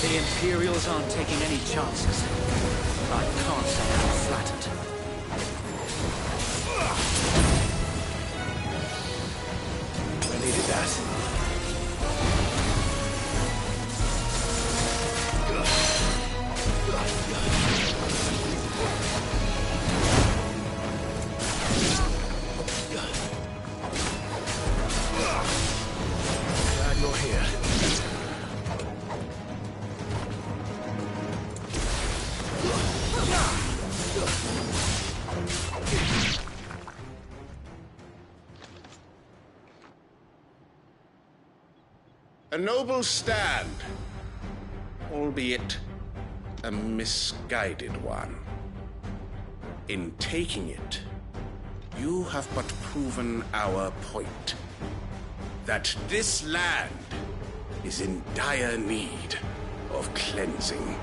The Imperials aren't taking any chances. I can't say I'm flattered. I needed that. Glad you're here. A noble stand, albeit a misguided one. In taking it, you have but proven our point. That this land is in dire need of cleansing.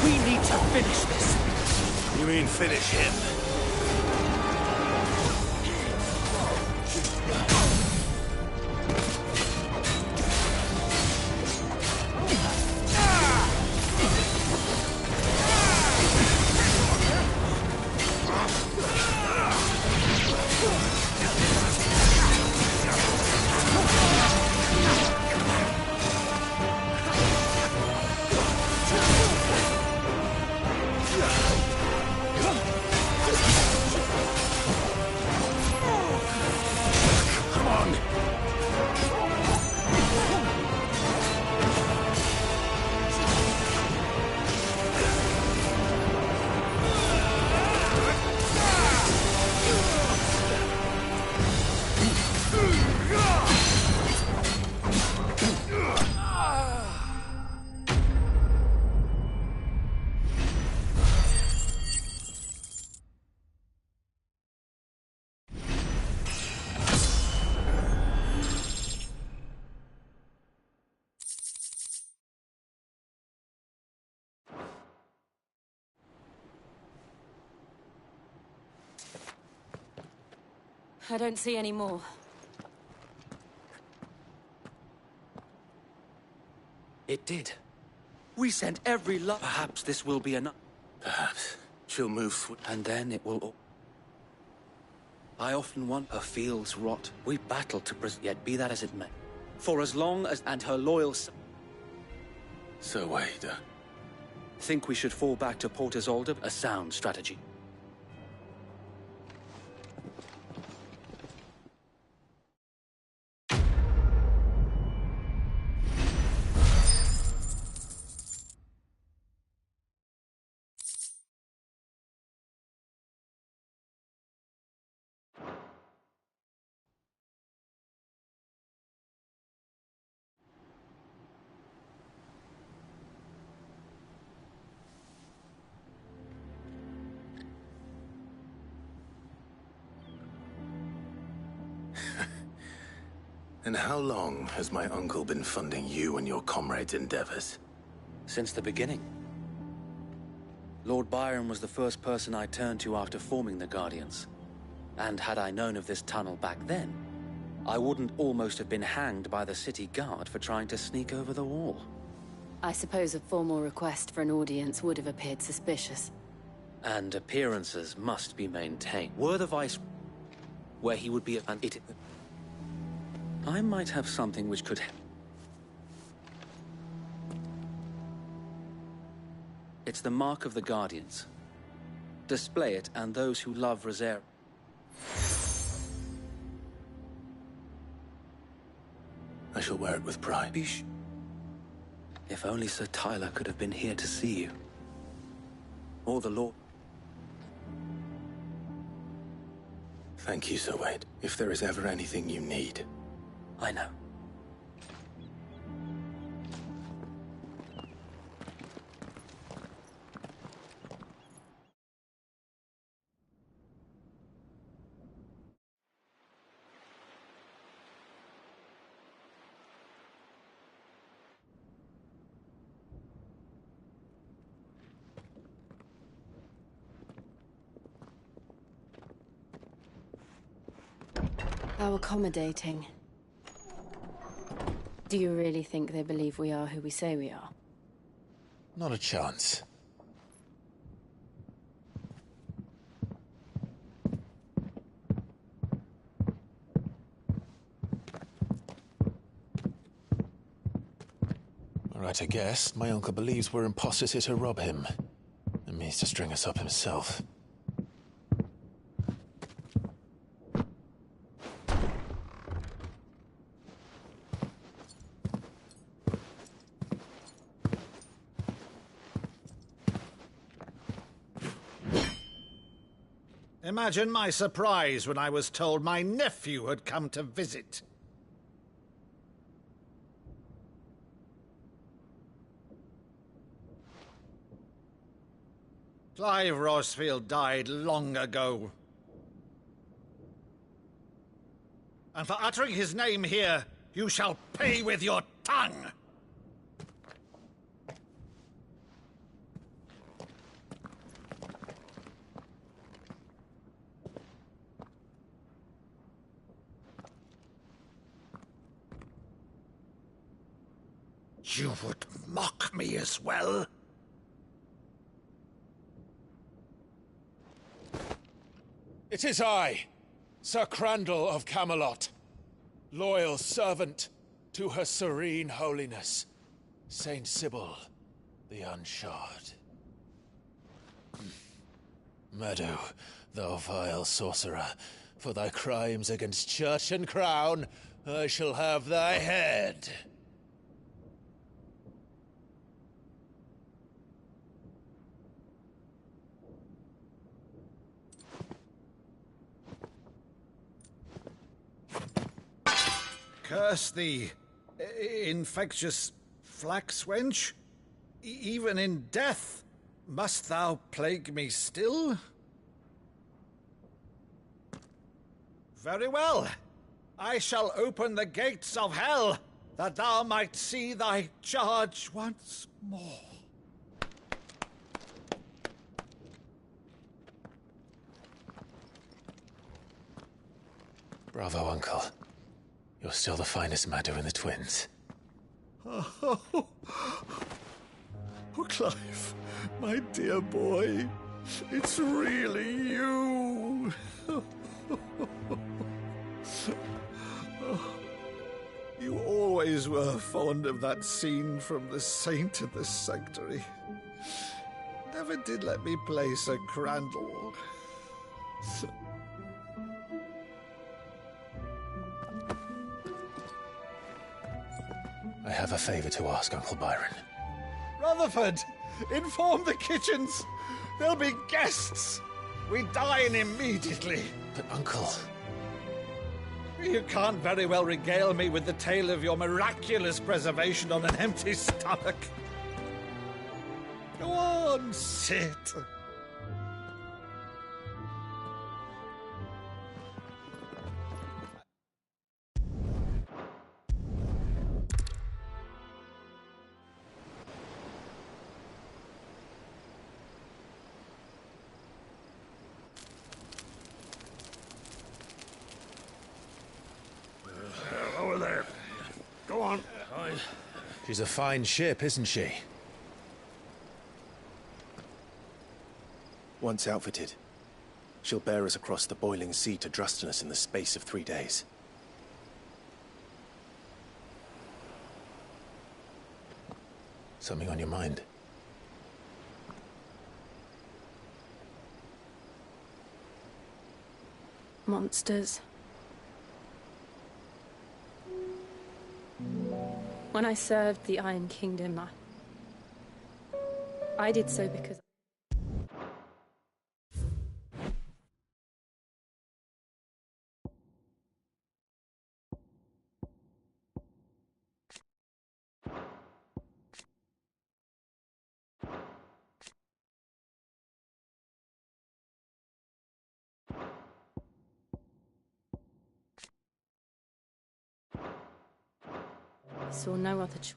We need to finish this. You mean finish him? I don't see any more. It did. We sent every Perhaps this will be enough. Perhaps. She'll move. And then it will... I often want her fields rot. We battled to yet be that as it may. For as long as... And her loyal... So Wade, Think we should fall back to Port Isolde? A sound strategy. And how long has my uncle been funding you and your comrades' endeavors? Since the beginning. Lord Byron was the first person I turned to after forming the Guardians. And had I known of this tunnel back then, I wouldn't almost have been hanged by the city guard for trying to sneak over the wall. I suppose a formal request for an audience would have appeared suspicious. And appearances must be maintained. Were the Vice... where he would be... and it... I might have something which could... It's the mark of the Guardians. Display it, and those who love Rosaria... I shall wear it with pride. If only Sir Tyler could have been here to see you. Or the Lord... Thank you, Sir Wade. If there is ever anything you need... I know. How accommodating. Do you really think they believe we are who we say we are? Not a chance. All right, I guess. My uncle believes we're imposters here to rob him. And means to string us up himself. Imagine my surprise when I was told my nephew had come to visit. Clive Rosfield died long ago. And for uttering his name here, you shall pay with your tongue! You would mock me as well? It is I, Sir Crandall of Camelot, loyal servant to Her Serene Holiness, Saint Sybil the Unshod. Meadow, thou vile sorcerer, for thy crimes against church and crown, I shall have thy head. Curse thee, infectious flax wench. Even in death, must thou plague me still? Very well. I shall open the gates of hell, that thou might see thy charge once more. Bravo, Uncle. You're still the finest Maddu in the twins. Oh, Clive, my dear boy, it's really you. You always were fond of that scene from The Saint in the Sanctuary. Never did let me play Sir Crandall. I have a favor to ask, Uncle Byron. Rutherford, inform the kitchens. There'll be guests. We dine immediately. But, Uncle... You can't very well regale me with the tale of your miraculous preservation on an empty stomach. Go on, sit. Over there. Go on. She's a fine ship, isn't she? Once outfitted, she'll bear us across the boiling sea to Drustinus in the space of 3 days. Something on your mind? Monsters. When I served the Iron Kingdom, I did so because... I saw no other choice.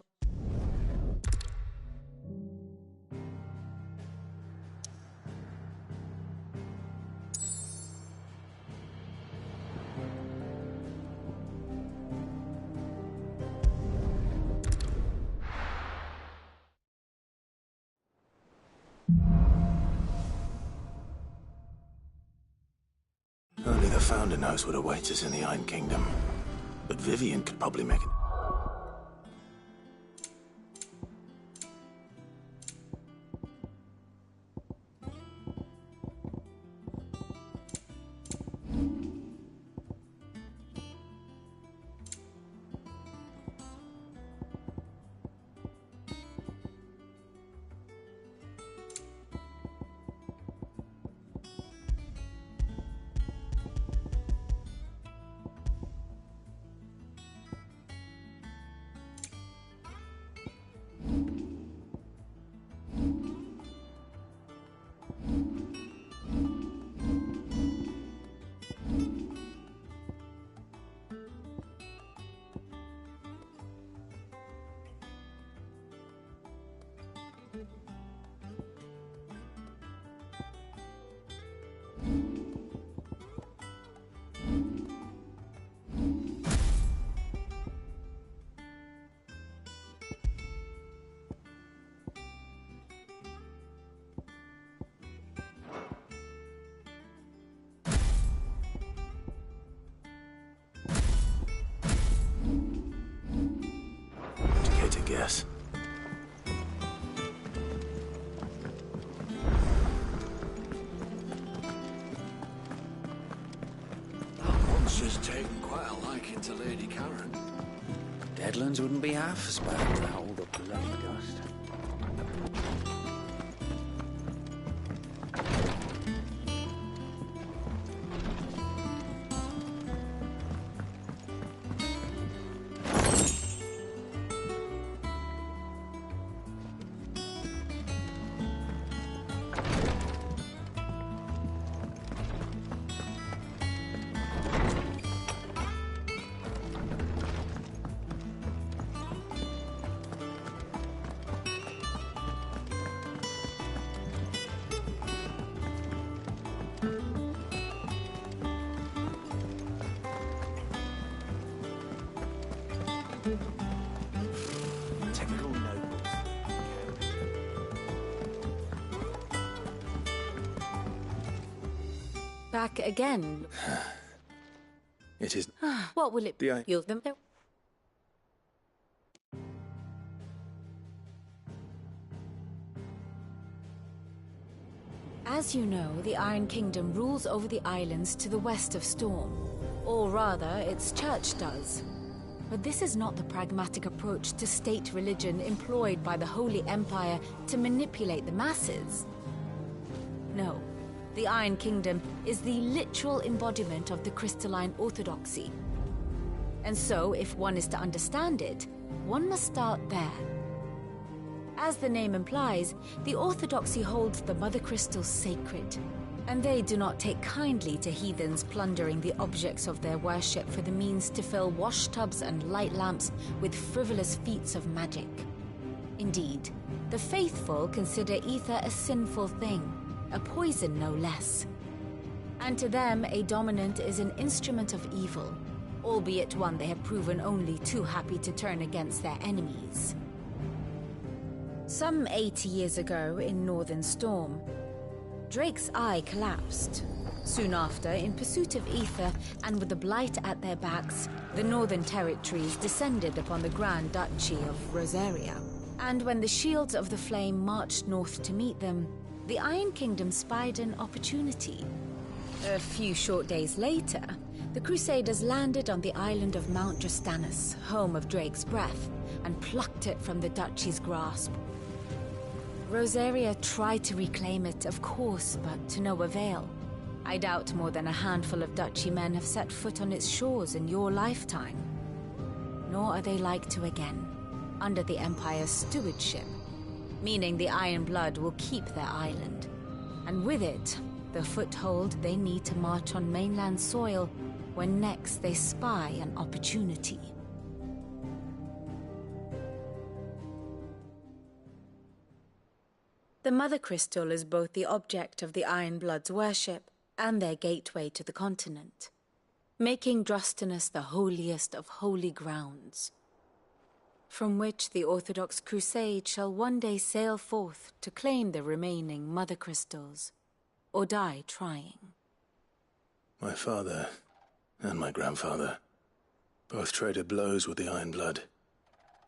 Only the Founder knows what awaits us in the Iron Kingdom. But Vivian could probably make it. Guess. That monster's taken quite a liking to Lady Karen. Deadlands wouldn't be half as bad without all the bloody dust. Typical nobles. Back again. It is. What will it be? You'll them. As you know, the Iron Kingdom rules over the islands to the west of Storm. Or rather, its church does. But this is not the pragmatic approach to state religion employed by the Holy Empire to manipulate the masses. No, the Iron Kingdom is the literal embodiment of the crystalline orthodoxy. And so, if one is to understand it, one must start there. As the name implies, the Orthodoxy holds the Mother Crystals sacred, and they do not take kindly to heathens plundering the objects of their worship for the means to fill washtubs and light lamps with frivolous feats of magic. Indeed, the faithful consider ether a sinful thing, a poison no less. And to them, a dominant is an instrument of evil, albeit one they have proven only too happy to turn against their enemies. Some 80 years ago in Northern Storm, Drake's Eye collapsed. Soon after, in pursuit of ether and with the Blight at their backs, the Northern Territories descended upon the Grand Duchy of Rosaria. And when the Shields of the Flame marched north to meet them, the Iron Kingdom spied an opportunity. A few short days later, the Crusaders landed on the island of Mount Drastanus, home of Drake's Breath, and plucked it from the Duchy's grasp. Rosaria tried to reclaim it, of course, but to no avail. I doubt more than a handful of Duchy men have set foot on its shores in your lifetime. Nor are they like to again, under the Empire's stewardship, meaning the Iron Blood will keep their island. And with it, the foothold they need to march on mainland soil when next they spy an opportunity. The Mother Crystal is both the object of the Iron Blood's worship and their gateway to the continent, making Drastanus the holiest of holy grounds, from which the Orthodox Crusade shall one day sail forth to claim the remaining Mother Crystals, or die trying. My father and my grandfather both traded blows with the Iron Blood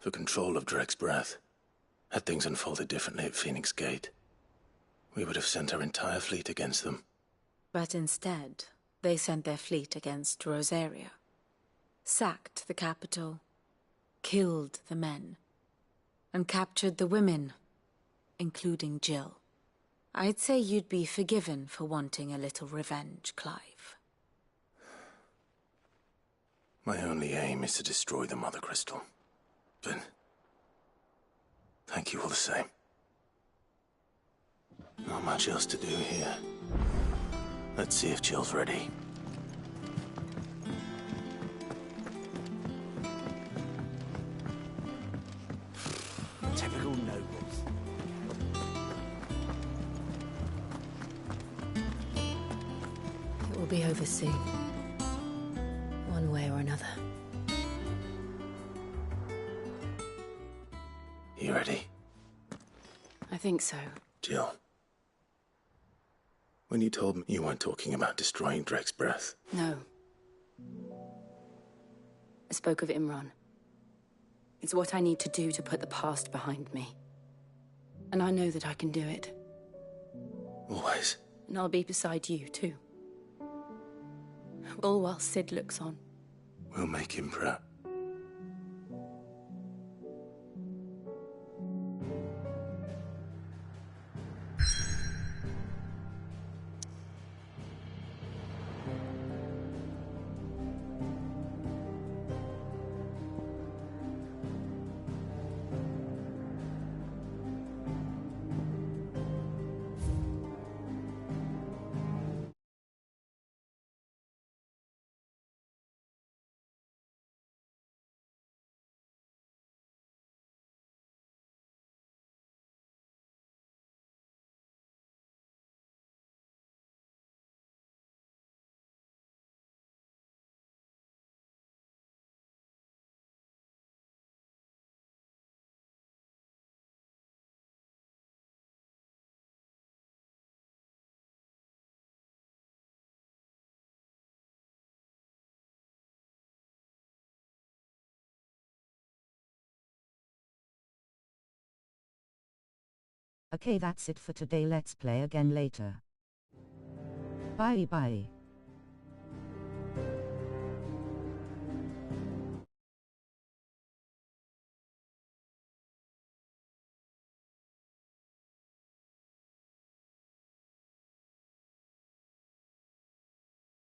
for control of Drake's Breath. Had things unfolded differently at Phoenix Gate, we would have sent our entire fleet against them. But instead, they sent their fleet against Rosaria, sacked the capital, killed the men, and captured the women, including Jill. I'd say you'd be forgiven for wanting a little revenge, Clive. My only aim is to destroy the Mother Crystal. But thank you all the same. Not much else to do here. Let's see if Jill's ready. Typical nobles. It will be over soon. One way or another. You ready? I think so. Jill. When you told me you weren't talking about destroying Drake's Breath. No. I spoke of Imran. It's what I need to do to put the past behind me. And I know that I can do it. Always. And I'll be beside you, too. All while Sid looks on. We'll make him proud. Okay, that's it for today. Let's play again later. Bye bye.